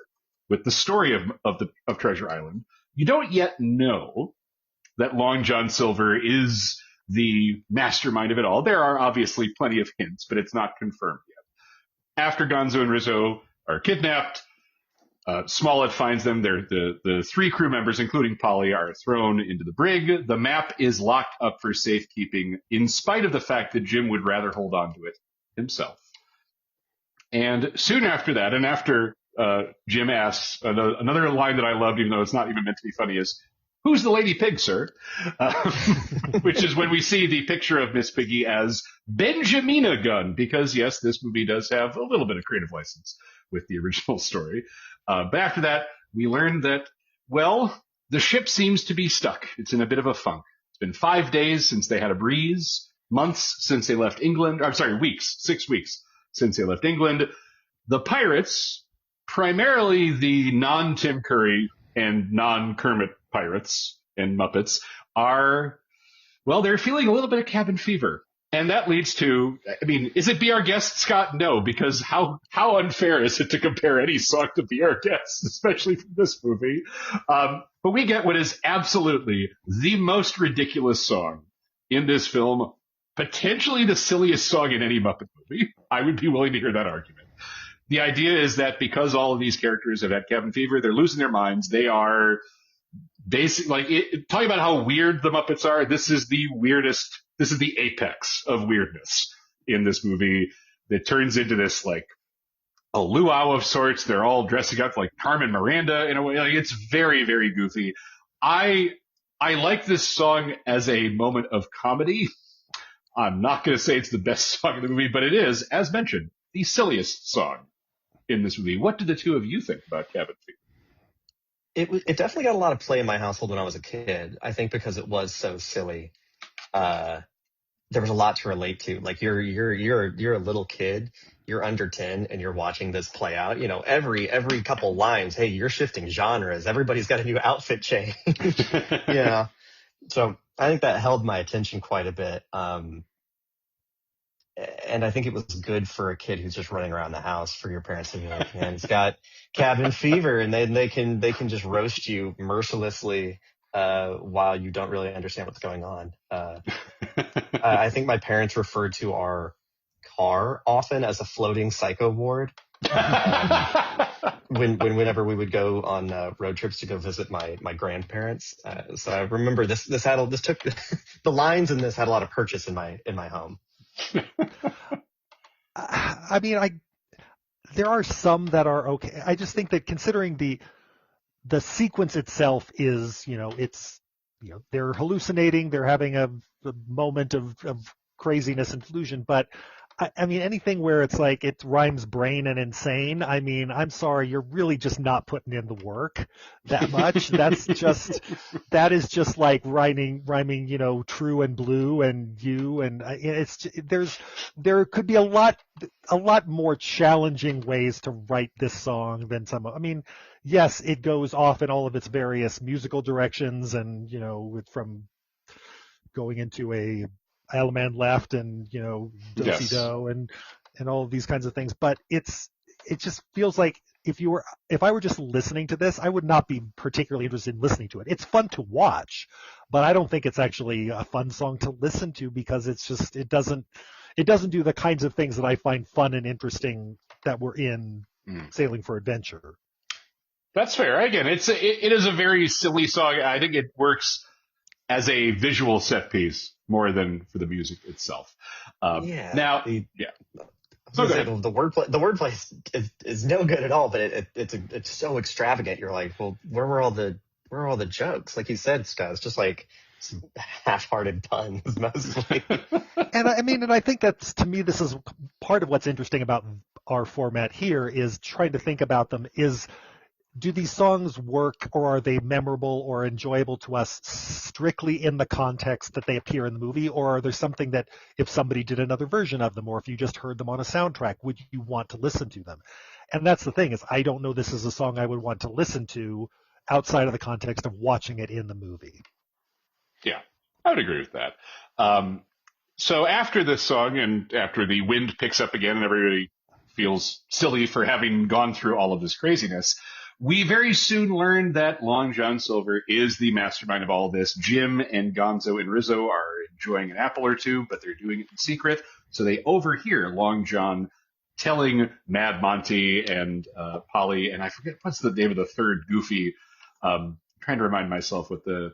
Speaker 1: with the story of Treasure Island, you don't yet know that Long John Silver is the mastermind of it all. There are obviously plenty of hints, but it's not confirmed yet. After Gonzo and Rizzo are kidnapped, Smollett finds them. The three crew members, including Polly, are thrown into the brig. The map is locked up for safekeeping, in spite of the fact that Jim would rather hold on to it himself. And soon after that, and after Jim asks, another line that I loved, even though it's not even meant to be funny, is, who's the lady pig, sir? Which is when we see the picture of Miss Piggy as Benjamina Gunn, because, yes, this movie does have a little bit of creative license with the original story. But after that, we learned that, well, the ship seems to be stuck. It's in a bit of a funk. It's been 5 days since they had a breeze, months since they left England. I'm sorry, weeks, 6 weeks since they left England. The pirates, primarily the non-Tim Curry and non-Kermit pirates and Muppets, they're feeling a little bit of cabin fever. And that leads to, is it Be Our Guest, Scott? No, because how unfair is it to compare any song to Be Our Guest, especially from this movie? But we get what is absolutely the most ridiculous song in this film, potentially the silliest song in any Muppet movie. I would be willing to hear that argument. The idea is that because all of these characters have had cabin fever, they're losing their minds. They are basically, talking about how weird the Muppets are, this is the weirdest. This is the apex of weirdness in this movie that turns into this, like, a luau of sorts. They're all dressing up like Carmen Miranda in a way. Like, it's very, very goofy. I like this song as a moment of comedy I'm not going to say it's the best song in the movie, but it is, as mentioned, the silliest song in this movie. What did the two of you think about Cabin Fever?
Speaker 3: It definitely got a lot of play in my household when I was a kid. I think because it was so silly. There was a lot to relate to. Like you're a little kid, you're under 10 and you're watching this play out. You know, every couple lines, hey, you're shifting genres. Everybody's got a new outfit change. Yeah. So I think that held my attention quite a bit. And I think it was good for a kid who's just running around the house for your parents to be like, man, he's got cabin fever, and then they can just roast you mercilessly while you don't really understand what's going on. I think my parents referred to our car often as a floating psycho ward. Whenever we would go on road trips to go visit my grandparents. So I remember this took the lines in this had a lot of purchase in my home.
Speaker 2: I mean, there are some that are okay. I just think that considering the sequence itself is, they're hallucinating, they're having a moment of craziness and delusion, but I mean, anything where it's like it rhymes brain and insane, I mean, I'm sorry, you're really just not putting in the work that much. That is just like rhyming, true and blue and you, and there could be a lot more challenging ways to write this song than some. I mean, yes, it goes off in all of its various musical directions, and from going into a Isle of Man Left and do-si-do and all of these kinds of things, but it just feels like if I were just listening to this, I would not be particularly interested in listening to it. It's fun to watch, but I don't think it's actually a fun song to listen to because it doesn't do the kinds of things that I find fun and interesting that were in Sailing for Adventure.
Speaker 1: That's fair. Again, it is a very silly song. I think it works as a visual set piece more than for the music itself. The wordplay
Speaker 3: is no good at all, but it's so extravagant. You're like, well, where are all the jokes? Like you said, Scott, it's just like some half-hearted puns mostly.
Speaker 2: And I think that's, to me, this is part of what's interesting about our format here is trying to think about them is, do these songs work, or are they memorable or enjoyable to us strictly in the context that they appear in the movie, or are there something that if somebody did another version of them, or if you just heard them on a soundtrack, would you want to listen to them? And that's the thing, is I don't know this is a song I would want to listen to outside of the context of watching it in the movie.
Speaker 1: Yeah, I would agree with that. So after this song, and after the wind picks up again and everybody feels silly for having gone through all of this craziness, we very soon learn that Long John Silver is the mastermind of all of this. Jim and Gonzo and Rizzo are enjoying an apple or two, but they're doing it in secret. So they overhear Long John telling Mad Monty and Polly, and I forget what's the name of the third goofy. I'm trying to remind myself what is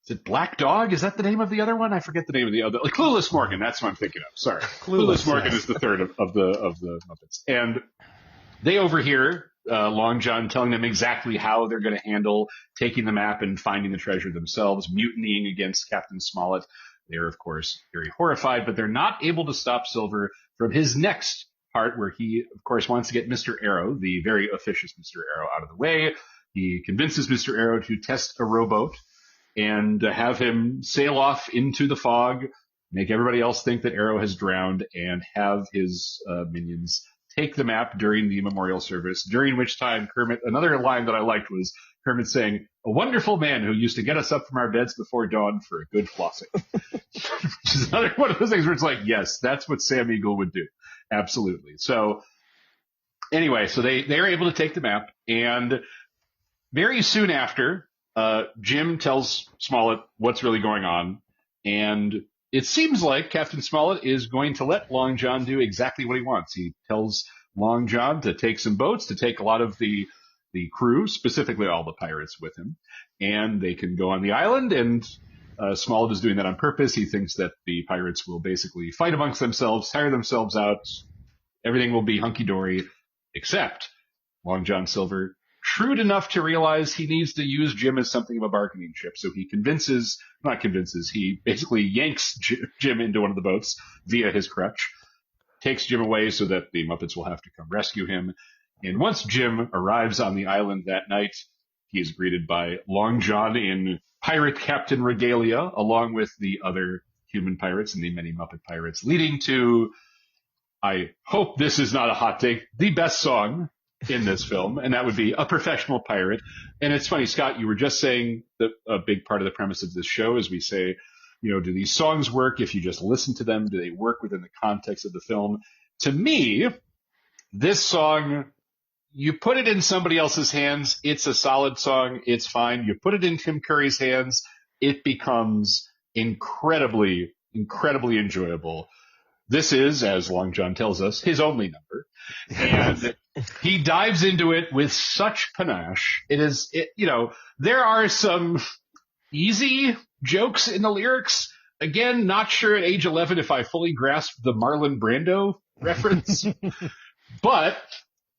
Speaker 1: it Black Dog? Is that the name of the other one? I forget the name of the other. Clueless Morgan. That's what I'm thinking of. Sorry. Clueless Morgan is the third of the Muppets. And they overhear Long John telling them exactly how they're going to handle taking the map and finding the treasure themselves, mutinying against Captain Smollett. They're, of course, very horrified, but they're not able to stop Silver from his next part, where he, of course, wants to get Mr. Arrow, the very officious Mr. Arrow, out of the way. He convinces Mr. Arrow to test a rowboat and have him sail off into the fog, make everybody else think that Arrow has drowned, and have his minions take the map during the memorial service, during which time Kermit, another line that I liked was Kermit saying, "A wonderful man who used to get us up from our beds before dawn for a good flossing." Which is another one of those things where it's like, yes, that's what Sam Eagle would do. Absolutely. So anyway, so they are able to take the map, and very soon after, Jim tells Smollett what's really going on, and it seems like Captain Smollett is going to let Long John do exactly what he wants. He tells Long John to take some boats, to take a lot of the crew, specifically all the pirates with him, and they can go on the island, and Smollett is doing that on purpose. He thinks that the pirates will basically fight amongst themselves, tire themselves out, everything will be hunky-dory, except Long John Silver shrewd enough to realize he needs to use Jim as something of a bargaining chip. So he he basically yanks Jim into one of the boats via his crutch, takes Jim away so that the Muppets will have to come rescue him. And once Jim arrives on the island that night, he is greeted by Long John in pirate captain regalia, along with the other human pirates and the many Muppet pirates, leading to, I hope this is not a hot take, the best song in this film, and that would be A Professional Pirate. And it's funny, Scott, you were just saying that a big part of the premise of this show is we say, do these songs work if you just listen to them? Do they work within the context of the film? To me, this song, you put it in somebody else's hands, it's a solid song, it's fine. You put it in Tim Curry's hands, it becomes incredibly, incredibly enjoyable. This is, as Long John tells us, his only number. And he dives into it with such panache. There are some easy jokes in the lyrics. Again, not sure at age 11 if I fully grasped the Marlon Brando reference. But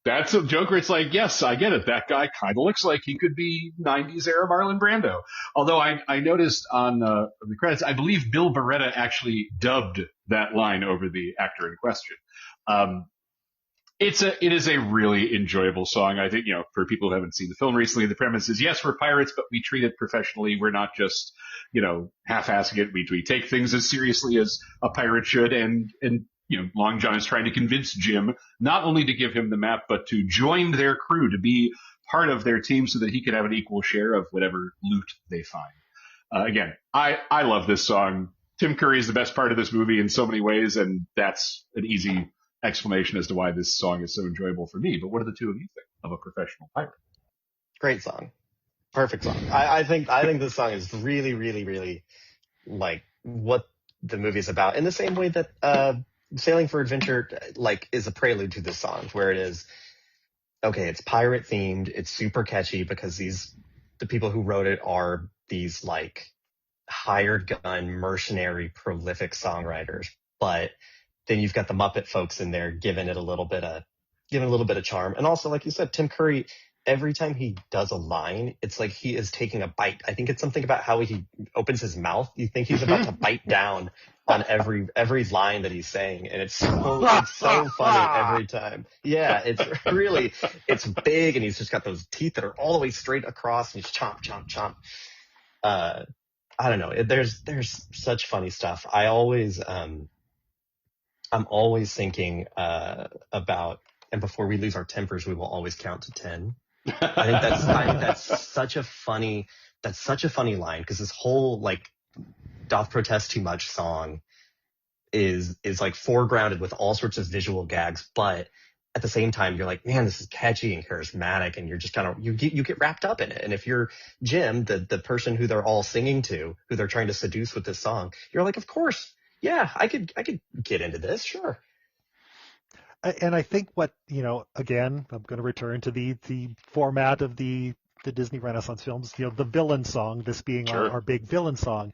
Speaker 1: that's a joke where it's like, yes, I get it. That guy kind of looks like he could be 90s era Marlon Brando. Although I noticed on the credits, I believe Bill Beretta actually dubbed that line over the actor in question. It is a really enjoyable song. I think, for people who haven't seen the film recently, the premise is, yes, we're pirates, but we treat it professionally. We're not just, half-assing it. We take things as seriously as a pirate should. And Long John is trying to convince Jim not only to give him the map, but to join their crew, to be part of their team so that he can have an equal share of whatever loot they find. Again, I love this song. Tim Curry is the best part of this movie in so many ways, and that's an easy explanation as to why this song is so enjoyable for me. But what do the two of you think of A Professional Pirate?
Speaker 3: Great song. Perfect song. I think this song is really, really, really like what the movie is about, in the same way that Sailing for Adventure is a prelude to this song, where it is, okay, it's pirate themed, it's super catchy because the people who wrote it are these hired gun, mercenary, prolific songwriters. But then you've got the Muppet folks in there giving it a little bit of charm. And also, like you said, Tim Curry, every time he does a line, it's like he is taking a bite. I think it's something about how he opens his mouth. You think he's about to bite down on every line that he's saying. And it's so funny every time. Yeah, it's big, and he's just got those teeth that are all the way straight across, and he's chomp, chomp, chomp. I don't know. There's such funny stuff. I'm always thinking about, and before we lose our tempers, we will always count to 10. I think that's such a funny line, because this whole Doth Protest Too Much song is foregrounded with all sorts of visual gags, but at the same time you're like, man, this is catchy and charismatic, and you're just you get wrapped up in it. And if you're Jim, the person who they're all singing to, who they're trying to seduce with this song, you're like, of course, yeah, I could get into this, sure.
Speaker 2: And I think again, I'm going to return to the format of the Disney Renaissance films, the villain song, this being
Speaker 1: sure.
Speaker 2: our big villain song.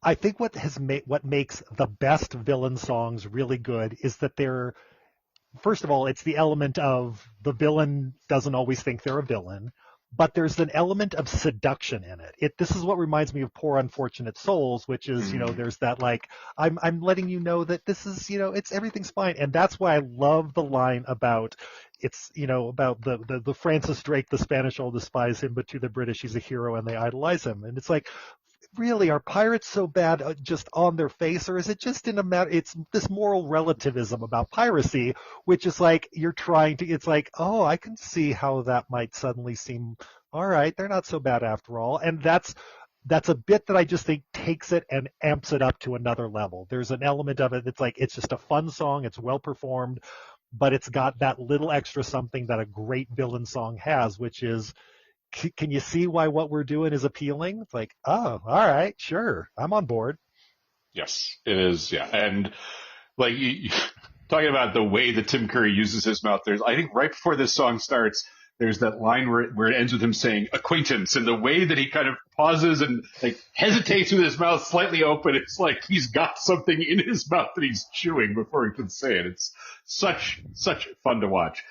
Speaker 2: I think what makes the best villain songs really good is that they're, first of all, it's the element of the villain doesn't always think they're a villain, but there's an element of seduction in it. This is what reminds me of Poor Unfortunate Souls, which is, there's that I'm letting you know that this is, it's everything's fine. And that's why I love the line about about the Francis Drake, the Spanish all despise him, but to the British he's a hero and they idolize him. And it's like, really, are pirates so bad just on their face, or is it just in a matter? It's this moral relativism about piracy, which is you're trying to. It's oh, I can see how that might suddenly seem all right. They're not so bad after all, and that's a bit that I just think takes it and amps it up to another level. There's an element of it that's it's just a fun song. It's well performed, but it's got that little extra something that a great villain song has, which is, can you see why what we're doing is appealing? It's oh, all right, sure, I'm on board.
Speaker 1: Yes, it is. Yeah. And talking about the way that Tim Curry uses his mouth, I think right before this song starts, there's that line where it ends with him saying acquaintance, and the way that he kind of pauses and hesitates with his mouth slightly open, it's like he's got something in his mouth that he's chewing before he can say it. It's such fun to watch.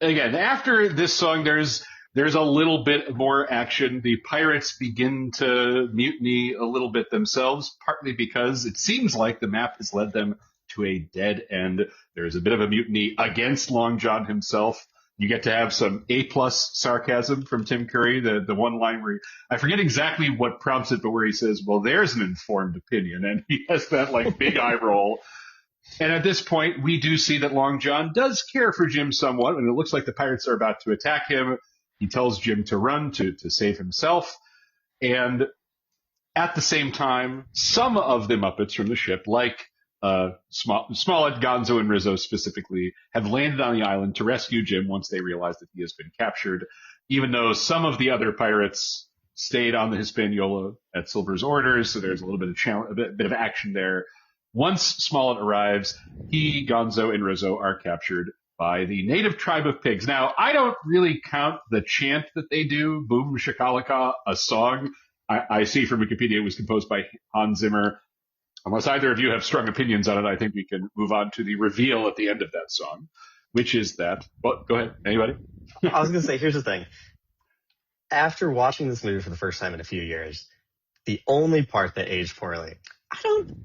Speaker 1: again, after this song, there's a little bit more action. The pirates begin to mutiny a little bit themselves, partly because it seems like the map has led them to a dead end. There's a bit of a mutiny against Long John himself. You get to have some A-plus sarcasm from Tim Curry, the one line where I forget exactly what prompts it, but where he says, well, there's an informed opinion. And he has that like big eye roll. And at this point, we do see that Long John does care for Jim somewhat, and it looks like the pirates are about to attack him. He tells Jim to run to save himself. And at the same time, some of the Muppets from the ship, like Smollett, Gonzo, and Rizzo specifically, have landed on the island to rescue Jim once they realize that he has been captured, even though some of the other pirates stayed on the Hispaniola at Silver's orders, so there's a little bit of bit of action there. Once Smollett arrives, he, Gonzo, and Rizzo are captured by the native tribe of pigs. Now, I don't really count the chant that they do, Boom Shakalaka, a song. I see from Wikipedia it was composed by Hans Zimmer. Unless either of you have strong opinions on it, I think we can move on to the reveal at the end of that song, which is that. Well, go ahead. Anybody?
Speaker 3: I was going to say, here's the thing. After watching this movie for the first time in a few years, the only part that aged poorly,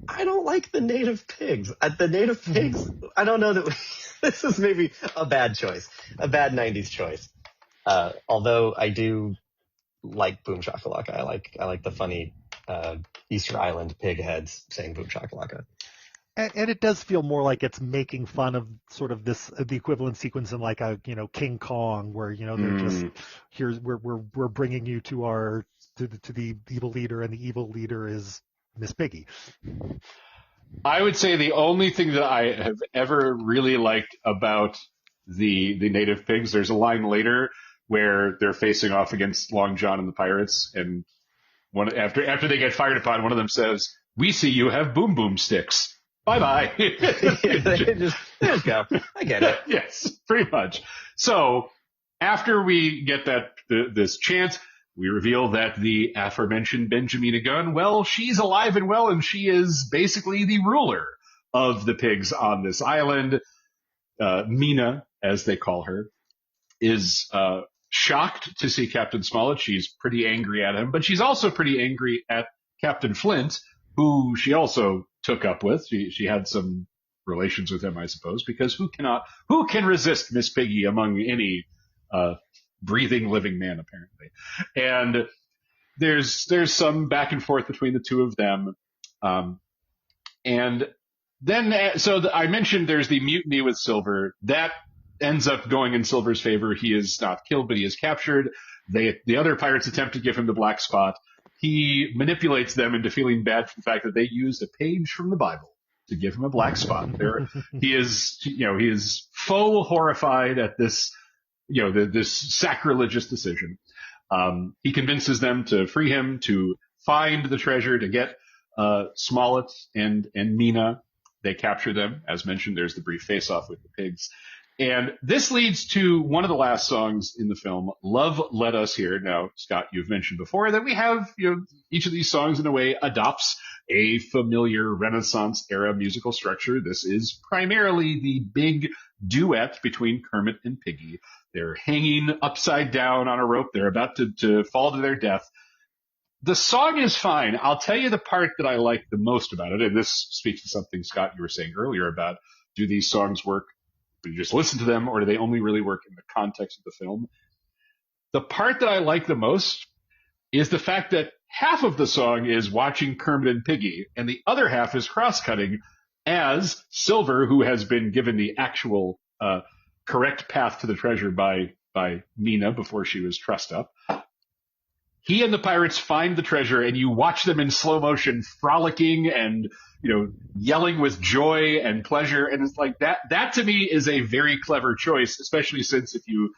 Speaker 3: I don't like the native pigs. The native pigs, I don't know that this is maybe a bad choice, a bad 90s choice. Although I do like Boom Shakalaka. I like the funny Easter Island pig heads saying Boom Shakalaka.
Speaker 2: And it does feel more like it's making fun of sort of this the equivalent sequence in like a King Kong, where they're just we're bringing you to the evil leader, and the evil leader is Miss Piggy.
Speaker 1: I would say the only thing that I have ever really liked about the native pigs, there's a line later where they're facing off against Long John and the pirates, and after they get fired upon, one of them says, "We see you have boom boom sticks. Bye-bye."
Speaker 3: Just go. I get it.
Speaker 1: Yes, pretty much. So after we get this chant, we reveal that the aforementioned Benjamina Gunn, well, she's alive and well, and she is basically the ruler of the pigs on this island. Mina, as they call her, is shocked to see Captain Smollett. She's pretty angry at him, but she's also pretty angry at Captain Flint, who she also took up with. She had some relations with him, I suppose, because who can resist Miss Piggy among any breathing living man, apparently. And there's some back and forth between the two of them. And then, I mentioned there's the mutiny with Silver. That ends up going in Silver's favor. He is not killed, but he is captured. The other pirates attempt to give him the black spot. He manipulates them into feeling bad for the fact that they used a page from the Bible to give him a black spot. He is faux horrified at this, this sacrilegious decision. He convinces them to free him, to find the treasure, to get Smollett and Mina. They capture them. As mentioned, there's the brief face-off with the pigs. And this leads to one of the last songs in the film, Love Let Us Hear. Now, Scott, you've mentioned before that we have, each of these songs in a way adopts a familiar Renaissance era musical structure. This is primarily the big duet between Kermit and Piggy. They're hanging upside down on a rope. They're about to fall to their death. The song is fine. I'll tell you the part that I like the most about it, and this speaks to something, Scott, you were saying earlier about, do these songs work when you just listen to them, or do they only really work in the context of the film? The part that I like the most is the fact that half of the song is watching Kermit and Piggy, and the other half is cross-cutting as Silver, who has been given the actual correct path to the treasure by Mina before she was trussed up. He and the pirates find the treasure, and you watch them in slow motion frolicking and, yelling with joy and pleasure. And it's like that to me is a very clever choice, especially since if you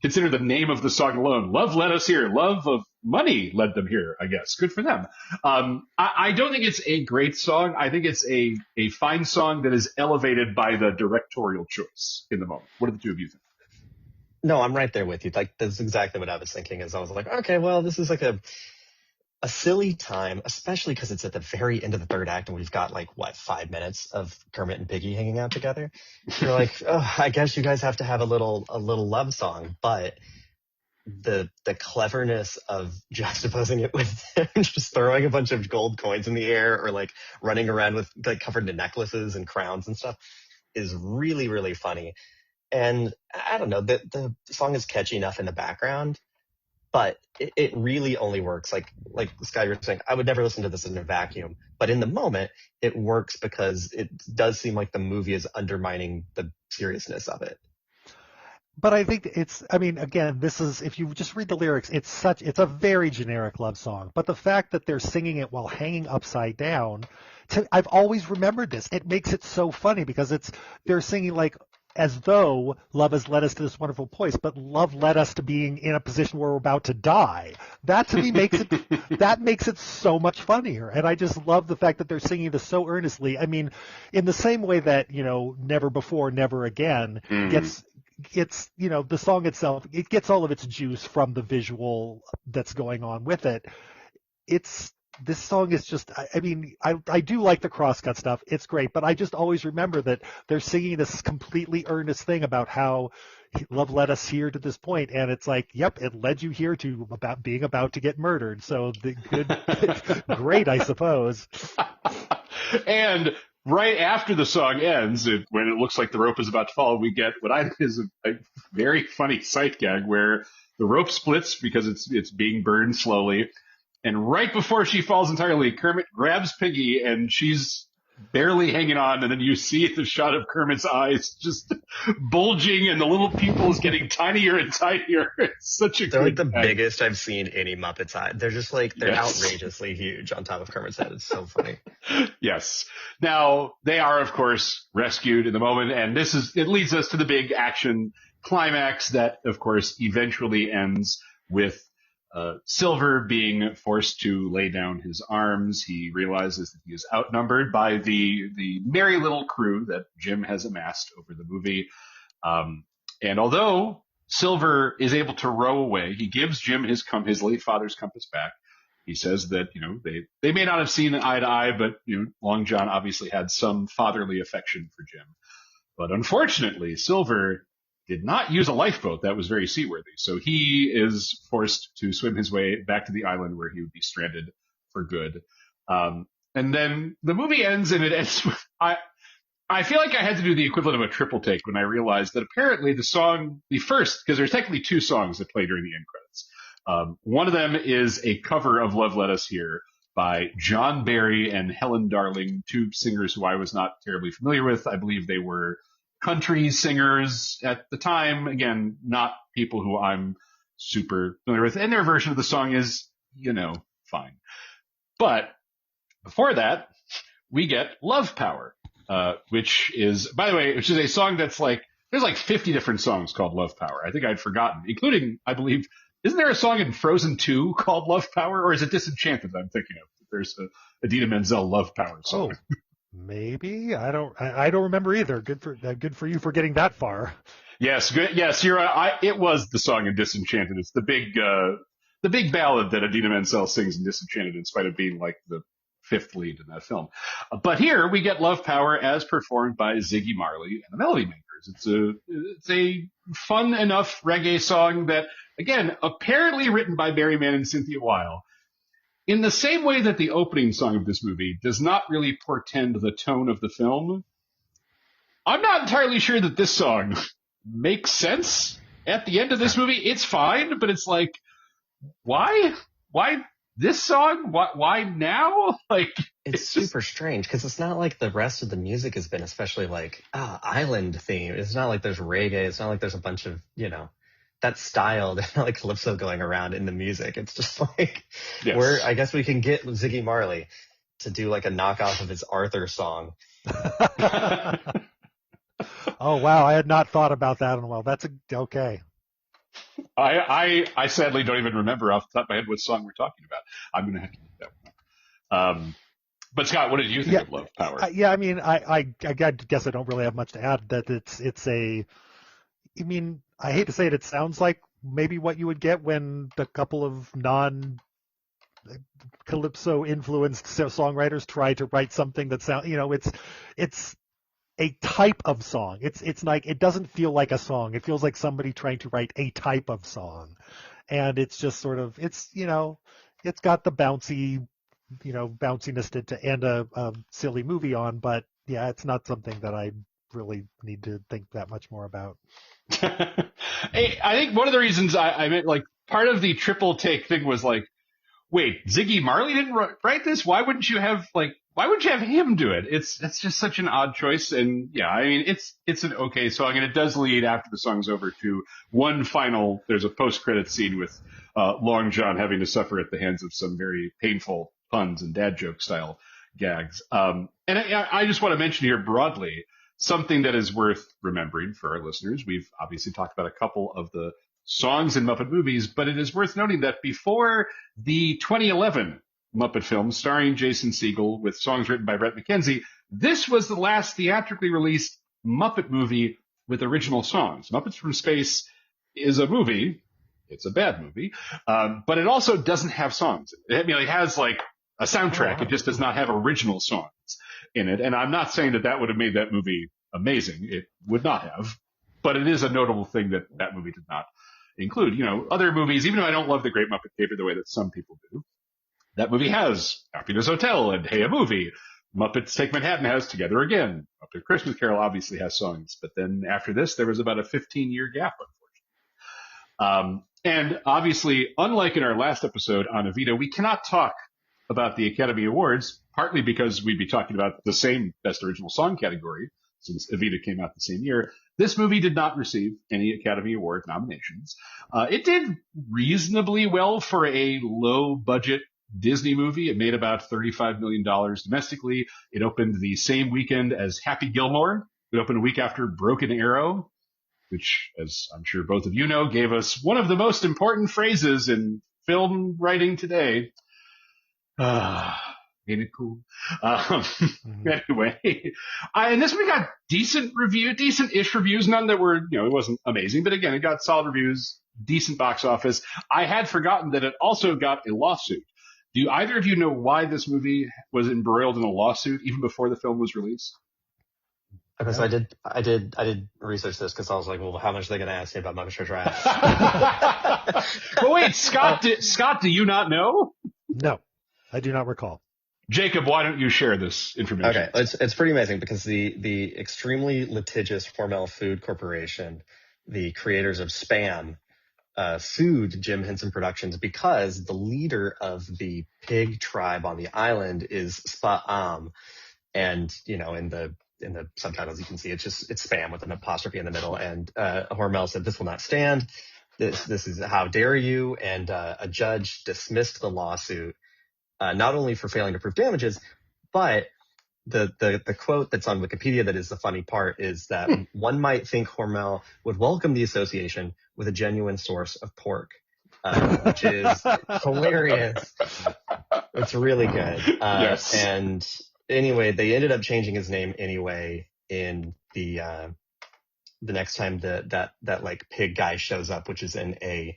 Speaker 1: consider the name of the song alone, Love Led Us Here, love of money led them here, I guess. Good for them. I don't think it's a great song. I think it's a fine song that is elevated by the directorial choice in the moment. What do the two of you think?
Speaker 3: No, I'm right there with you. Like, that's exactly what I was thinking. Is I was like, okay, well, this is like a silly time, especially because it's at the very end of the third act and we've got like, what, 5 minutes of Kermit and Piggy hanging out together. You're like, oh, I guess you guys have to have a little love song, but the cleverness of juxtaposing it with just throwing a bunch of gold coins in the air or like running around with like covered in necklaces and crowns and stuff is really, really funny. And I don't know, the song is catchy enough in the background, but it really only works. Like Scott, you were saying, I would never listen to this in a vacuum, but in the moment it works because it does seem like the movie is undermining the seriousness of it.
Speaker 2: But I think again, this is, if you just read the lyrics, it's a very generic love song. But the fact that they're singing it while hanging upside down, I've always remembered this. It makes it so funny because they're singing like as though love has led us to this wonderful place, but love led us to being in a position where we're about to die. That to me makes it so much funnier. And I just love the fact that they're singing this so earnestly. I mean, in the same way that, Never Before, Never Again gets, the song itself, it gets all of its juice from the visual that's going on with it. This song is just, I do like the crosscut stuff. It's great, but I just always remember that they're singing this completely earnest thing about how love led us here to this point, and it's like, yep, it led you here to being about to get murdered. So great, I suppose.
Speaker 1: And right after the song ends, when it looks like the rope is about to fall, we get what I think is a very funny sight gag where the rope splits because it's being burned slowly. And right before she falls entirely, Kermit grabs Piggy and she's barely hanging on. And then you see the shot of Kermit's eyes just bulging and the little pupils getting tinier and tinier. It's such a
Speaker 3: They're like the biggest I've seen any Muppet's eye. They're just like, they're outrageously huge on top of Kermit's head. It's so funny.
Speaker 1: Yes. Now, they are, of course, rescued in the moment. And it leads us to the big action climax that, of course, eventually ends with Silver being forced to lay down his arms. He realizes that he is outnumbered by the merry little crew that Jim has amassed over the movie. And although Silver is able to row away, he gives Jim his late father's compass back. He says that, they may not have seen eye to eye, but, Long John obviously had some fatherly affection for Jim. But unfortunately, Silver did not use a lifeboat that was very seaworthy. So he is forced to swim his way back to the island where he would be stranded for good. And then the movie ends, and it ends with, I feel like I had to do the equivalent of a triple take when I realized that apparently the first, because there's technically two songs that play during the end credits. One of them is a cover of Love Let Us Here by John Barry and Helen Darling, two singers who I was not terribly familiar with. I believe they were country singers at the time. Again, not people who I'm super familiar with. And their version of the song is, fine. But before that, we get Love Power, which is a song that's like, there's like 50 different songs called Love Power. I think I'd forgotten, including, I believe, isn't there a song in Frozen 2 called Love Power? Or is it Disenchanted I'm thinking of? There's a Idina Menzel Love Power song.
Speaker 2: Oh. Maybe I don't remember either. Good for you for getting that far.
Speaker 1: Yes, good. Yes, you're right. It was the song in Disenchanted. It's the big ballad that Idina Menzel sings in Disenchanted, in spite of being like the fifth lead in that film. But here we get Love Power as performed by Ziggy Marley and the Melody Makers. It's a fun enough reggae song that, again, apparently written by Barry Mann and Cynthia Weil. In the same way that the opening song of this movie does not really portend the tone of the film, I'm not entirely sure that this song makes sense at the end of this movie. It's fine, but it's like, why? Why this song? Why now? Like,
Speaker 3: it's super strange because it's not like the rest of the music has been especially like island theme. It's not like there's reggae. It's not like there's a bunch of, that style, like calypso going around in the music. It's just like, I guess we can get Ziggy Marley to do like a knockoff of his Arthur song.
Speaker 2: Oh, wow. I had not thought about that in a while. That's okay.
Speaker 1: I sadly don't even remember off the top of my head what song we're talking about. I'm going to have to look that one up. But Scott, what did you think of Love Power?
Speaker 2: I guess I don't really have much to add. That I hate to say it, it sounds like maybe what you would get when a couple of calypso influenced songwriters try to write something that sounds, it's a type of song. It's like, it doesn't feel like a song. It feels like somebody trying to write a type of song. And it's just sort of, it's got the bounciness to end a silly movie on, but yeah, it's not something that I really need to think that much more about.
Speaker 1: I think one of the reasons I meant, like, part of the triple take thing was like, wait, Ziggy Marley didn't write this? Why wouldn't you have him do it? It's just such an odd choice. And yeah, I mean, it's an okay song, and it does lead after the song's over to one final, there's a post-credit scene with Long John having to suffer at the hands of some very painful puns and dad joke style gags. And I just want to mention here broadly something that is worth remembering for our listeners. We've obviously talked about a couple of the songs in Muppet movies, but it is worth noting that before the 2011 Muppet film starring Jason Segel with songs written by Brett McKenzie, this was the last theatrically released Muppet movie with original songs. Muppets from Space is a movie. It's a bad movie, but it also doesn't have songs. It has like a soundtrack. It just does not have original songs in it. And I'm not saying that would have made that movie amazing. It would not have, but it is a notable thing that movie did not include. Other movies, even though I don't love The Great Muppet Caper the way that some people do, that movie has Happiness Hotel and Hey, a Movie. Muppets Take Manhattan has Together Again. Muppet Christmas Carol obviously has songs, but then after this, there was about a 15-year gap, unfortunately. And obviously, unlike in our last episode on Evita, we cannot talk about the Academy Awards, partly because we'd be talking about the same Best Original Song category, since Evita came out the same year. This movie did not receive any Academy Award nominations. It did reasonably well for a low-budget Disney movie. It made about $35 million domestically. It opened the same weekend as Happy Gilmore. It opened a week after Broken Arrow, which, as I'm sure both of you know, gave us one of the most important phrases in film writing today. Ain't it cool? Anyway, and this one got decent-ish reviews. None that were, it wasn't amazing, but again, it got solid reviews, decent box office. I had forgotten that it also got a lawsuit. Do either of you know why this movie was embroiled in a lawsuit even before the film was released?
Speaker 3: Okay, so I did research this because I was like, well, how much are they going to ask me about Muppet Treasure Island?
Speaker 1: Well, wait, Scott, do you not know?
Speaker 2: No, I do not recall.
Speaker 1: Jacob, why don't you share this information?
Speaker 3: Okay, it's pretty amazing because the extremely litigious Hormel Food Corporation, the creators of Spam, sued Jim Henson Productions because the leader of the pig tribe on the island is Spam, and in the subtitles you can see it's Spam with an apostrophe in the middle, and Hormel said this will not stand. This is how dare you, and a judge dismissed the lawsuit. Not only for failing to prove damages, but the quote that's on Wikipedia that is the funny part is that one might think Hormel would welcome the association with a genuine source of pork, which is hilarious. It's really good.
Speaker 1: Yes.
Speaker 3: And anyway, they ended up changing his name anyway in the next time that like pig guy shows up, which is in a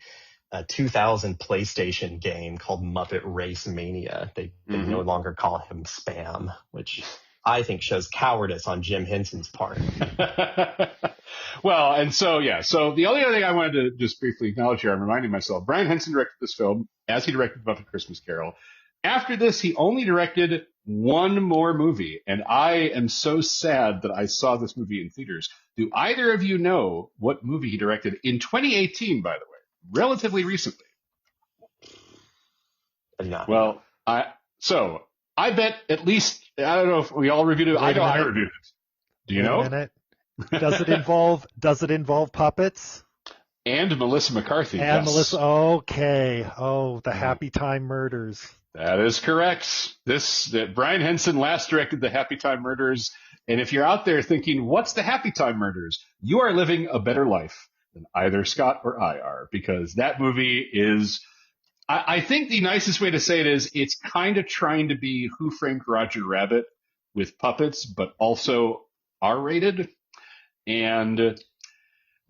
Speaker 3: 2000 PlayStation game called Muppet Race Mania. They no longer call him Spam, which I think shows cowardice on Jim Henson's part.
Speaker 1: Well, and so the only other thing I wanted to just briefly acknowledge here, I'm reminding myself, Brian Henson directed this film as he directed Muppet Christmas Carol. After this, he only directed one more movie, and I am so sad that I saw this movie in theaters. Do either of you know what movie he directed in 2018, by the way? Relatively recently.
Speaker 3: No.
Speaker 1: Well, I bet at least, I don't know if we all reviewed it. I know I reviewed it. Do you know?
Speaker 2: Wait a minute. Does it involve puppets?
Speaker 1: And Melissa McCarthy.
Speaker 2: And
Speaker 1: yes.
Speaker 2: Melissa. Okay. Oh, the Happy Time Murders.
Speaker 1: That is correct. Brian Henson last directed the Happy Time Murders. And if you're out there thinking, what's the Happy Time Murders? You are living a better life than either Scott or I are, because that movie is, I think the nicest way to say it is, it's kind of trying to be Who Framed Roger Rabbit with puppets, but also R-rated. And,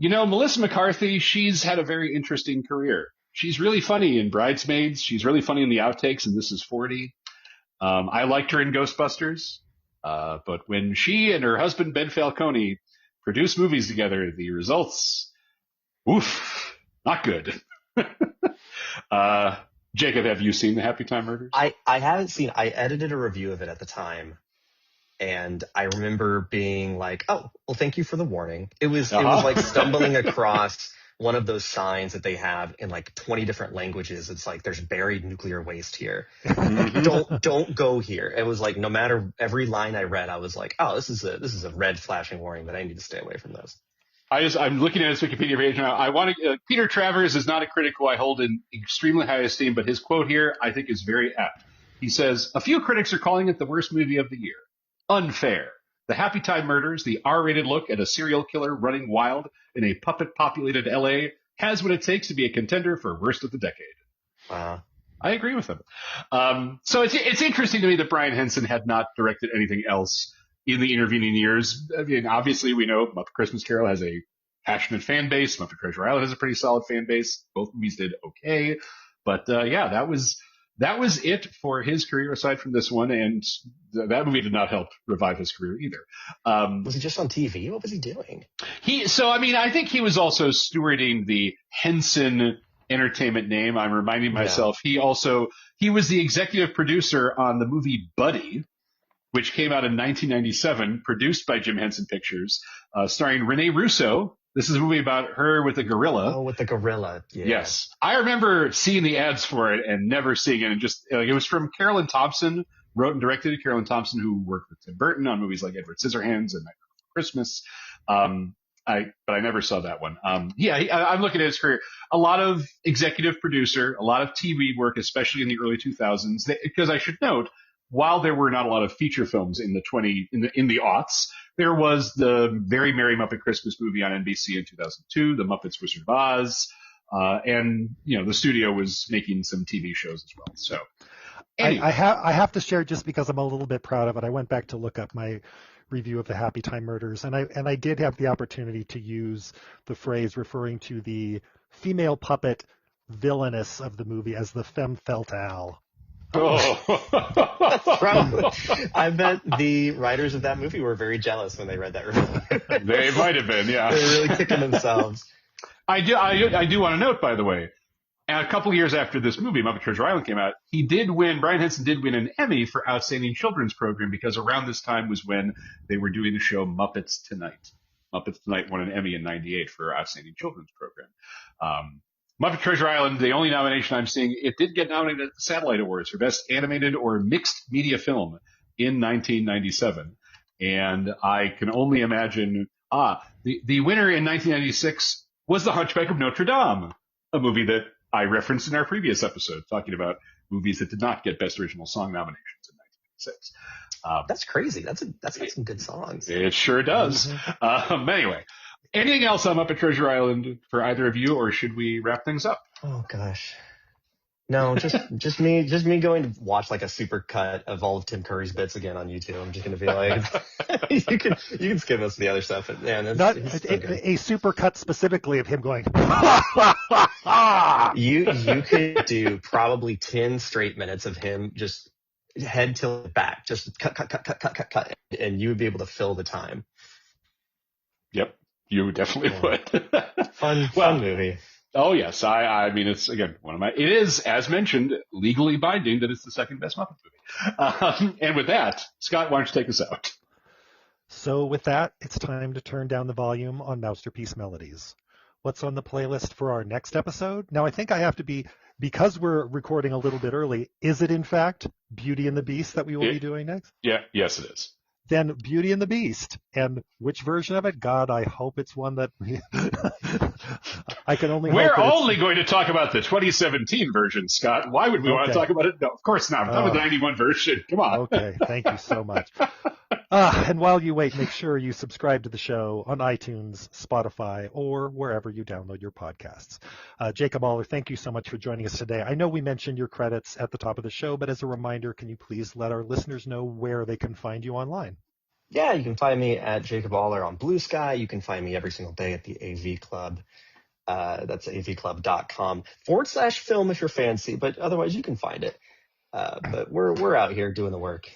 Speaker 1: Melissa McCarthy, she's had a very interesting career. She's really funny in Bridesmaids. She's really funny in the outtakes, and This Is 40. I liked her in Ghostbusters. But when she and her husband, Ben Falcone, produce movies together, the results, oof, not good. Jacob, have you seen The Happy Time Murders?
Speaker 3: I haven't seen. I edited a review of it at the time, and I remember being like, "Oh, well, thank you for the warning." It was like stumbling across one of those signs that they have in like 20 different languages. It's like there's buried nuclear waste here. Don't go here. It was like no matter every line I read, I was like, "Oh, this is a red flashing warning that I need to stay away from this."
Speaker 1: I'm looking at his Wikipedia page now. I want to. Peter Travers is not a critic who I hold in extremely high esteem, but his quote here I think is very apt. He says, "A few critics are calling it the worst movie of the year. Unfair. The Happy Time Murders, the R-rated look at a serial killer running wild in a puppet-populated LA, has what it takes to be a contender for worst of the decade."
Speaker 3: Wow.
Speaker 1: I agree with him. So it's interesting to me that Brian Henson had not directed anything else in the intervening years. I mean, obviously we know Muppet Christmas Carol has a passionate fan base. Muppet Treasure Island has a pretty solid fan base. Both movies did okay. But yeah, that was it for his career aside from this one. And that movie did not help revive his career either.
Speaker 3: Was he just on TV? What was he doing?
Speaker 1: I think he was also stewarding the Henson Entertainment name. I'm reminding myself he was the executive producer on the movie Buddy, which came out in 1997, produced by Jim Henson Pictures, starring Rene Russo. This is a movie about her with a gorilla.
Speaker 3: Oh, with the gorilla. Yeah.
Speaker 1: Yes. I remember seeing the ads for it and never seeing it. And just, it was from Carolyn Thompson, wrote and directed it. Carolyn Thompson, who worked with Tim Burton on movies like Edward Scissorhands and Nightmare Before Christmas. But I never saw that one. I'm looking at his career. A lot of executive producer, a lot of TV work, especially in the early 2000s. Because I should note, while there were not a lot of feature films in the aughts, there was the Very Merry Muppet Christmas movie on NBC in 2002, The Muppets Wizard of Oz, and the studio was making some TV shows as well. So, anyway.
Speaker 2: I have to share just because I'm a little bit proud of it. I went back to look up my review of the Happy Time Murders, and I did have the opportunity to use the phrase referring to the female puppet villainess of the movie as the femme fatale.
Speaker 1: Oh,
Speaker 3: probably. I bet the writers of that movie were very jealous when they read that review.
Speaker 1: They might have been, yeah.
Speaker 3: They were really kicking themselves.
Speaker 1: I do want to note, by the way, a couple of years after this movie, Muppet Treasure Island, came out, Brian Henson did win an Emmy for Outstanding Children's Program, because around this time was when they were doing the show Muppets Tonight. Muppets Tonight won an Emmy in '98 for Outstanding Children's Program. Muppet Treasure Island, the only nomination I'm seeing, it did get nominated at the Satellite Awards for Best Animated or Mixed Media Film in 1997. And I can only imagine, the winner in 1996 was The Hunchback of Notre Dame, a movie that I referenced in our previous episode, talking about movies that did not get Best Original Song nominations in 1996.
Speaker 3: That's crazy. That's got some good songs.
Speaker 1: It sure does. Anyway. Anything else on Muppet Treasure Island for either of you, or should we wrap things up?
Speaker 3: Oh gosh, no, just me going to watch like a super cut of all of Tim Curry's bits again on YouTube. I'm just going to be like, you can skip most of the other stuff, but man,
Speaker 2: not a super cut specifically of him going.
Speaker 3: You could do probably 10 straight minutes of him just head tilted back, just cut, and you would be able to fill the time.
Speaker 1: Yep. You definitely would.
Speaker 3: Fun movie.
Speaker 1: Oh yes, I mean it's again it is, as mentioned, legally binding that it's the second best Muppet movie. And with that, Scott, why don't you take us out?
Speaker 2: So with that, it's time to turn down the volume on Mousterpiece Melodies. What's on the playlist for our next episode? Now I think I have to be, because we're recording a little bit early. Is it in fact Beauty and the Beast that we will be doing next?
Speaker 1: Yeah, yes it is.
Speaker 2: Then Beauty and the Beast. And which version of it? God, I hope it's one that I can only
Speaker 1: We're
Speaker 2: hope that
Speaker 1: only going to talk about the 2017 version, Scott. Why would we want to talk about it? No, of course not. I'm talking about the 91 version. Come on.
Speaker 2: Okay, thank you so much. And while you wait, make sure you subscribe to the show on iTunes, Spotify, or wherever you download your podcasts. Jacob Oller, thank you so much for joining us today. I know we mentioned your credits at the top of the show, but as a reminder, can you please let our listeners know where they can find you online?
Speaker 3: Yeah, you can find me at Jacob Oller on Blue Sky. You can find me every single day at the AV Club. That's avclub.com/film if you're fancy, but otherwise you can find it. But we're out here doing the work.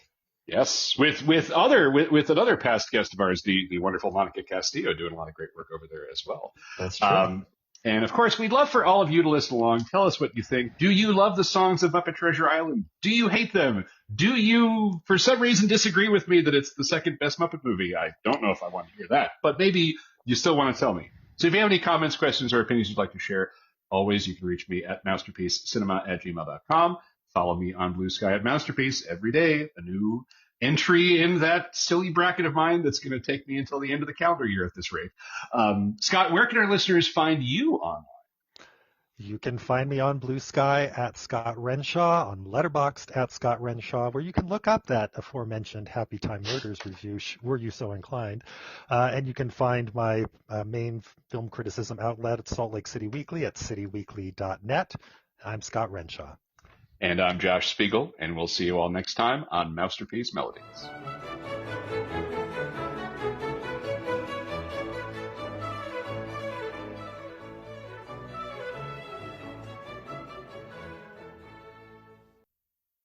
Speaker 1: Yes, with another past guest of ours, the wonderful Monica Castillo, doing a lot of great work over there as well.
Speaker 3: That's true.
Speaker 1: And of course, we'd love for all of you to listen along. Tell us what you think. Do you love the songs of Muppet Treasure Island? Do you hate them? Do you, for some reason, disagree with me that it's the second best Muppet movie? I don't know if I want to hear that, but maybe you still want to tell me. So if you have any comments, questions, or opinions you'd like to share, always you can reach me at mousterpiececinema@gmail.com. Follow me on Blue Sky at Mousterpiece. Every day, a new entry in that silly bracket of mine that's going to take me until the end of the calendar year at this rate. Scott, where can our listeners find you online?
Speaker 2: You can find me on Blue Sky at Scott Renshaw, on Letterboxd at Scott Renshaw, where you can look up that aforementioned Happy Time Murders review, were you so inclined. And you can find my main film criticism outlet at Salt Lake City Weekly at cityweekly.net. I'm Scott Renshaw.
Speaker 1: And I'm Josh Spiegel, and we'll see you all next time on Mousterpiece Melodies.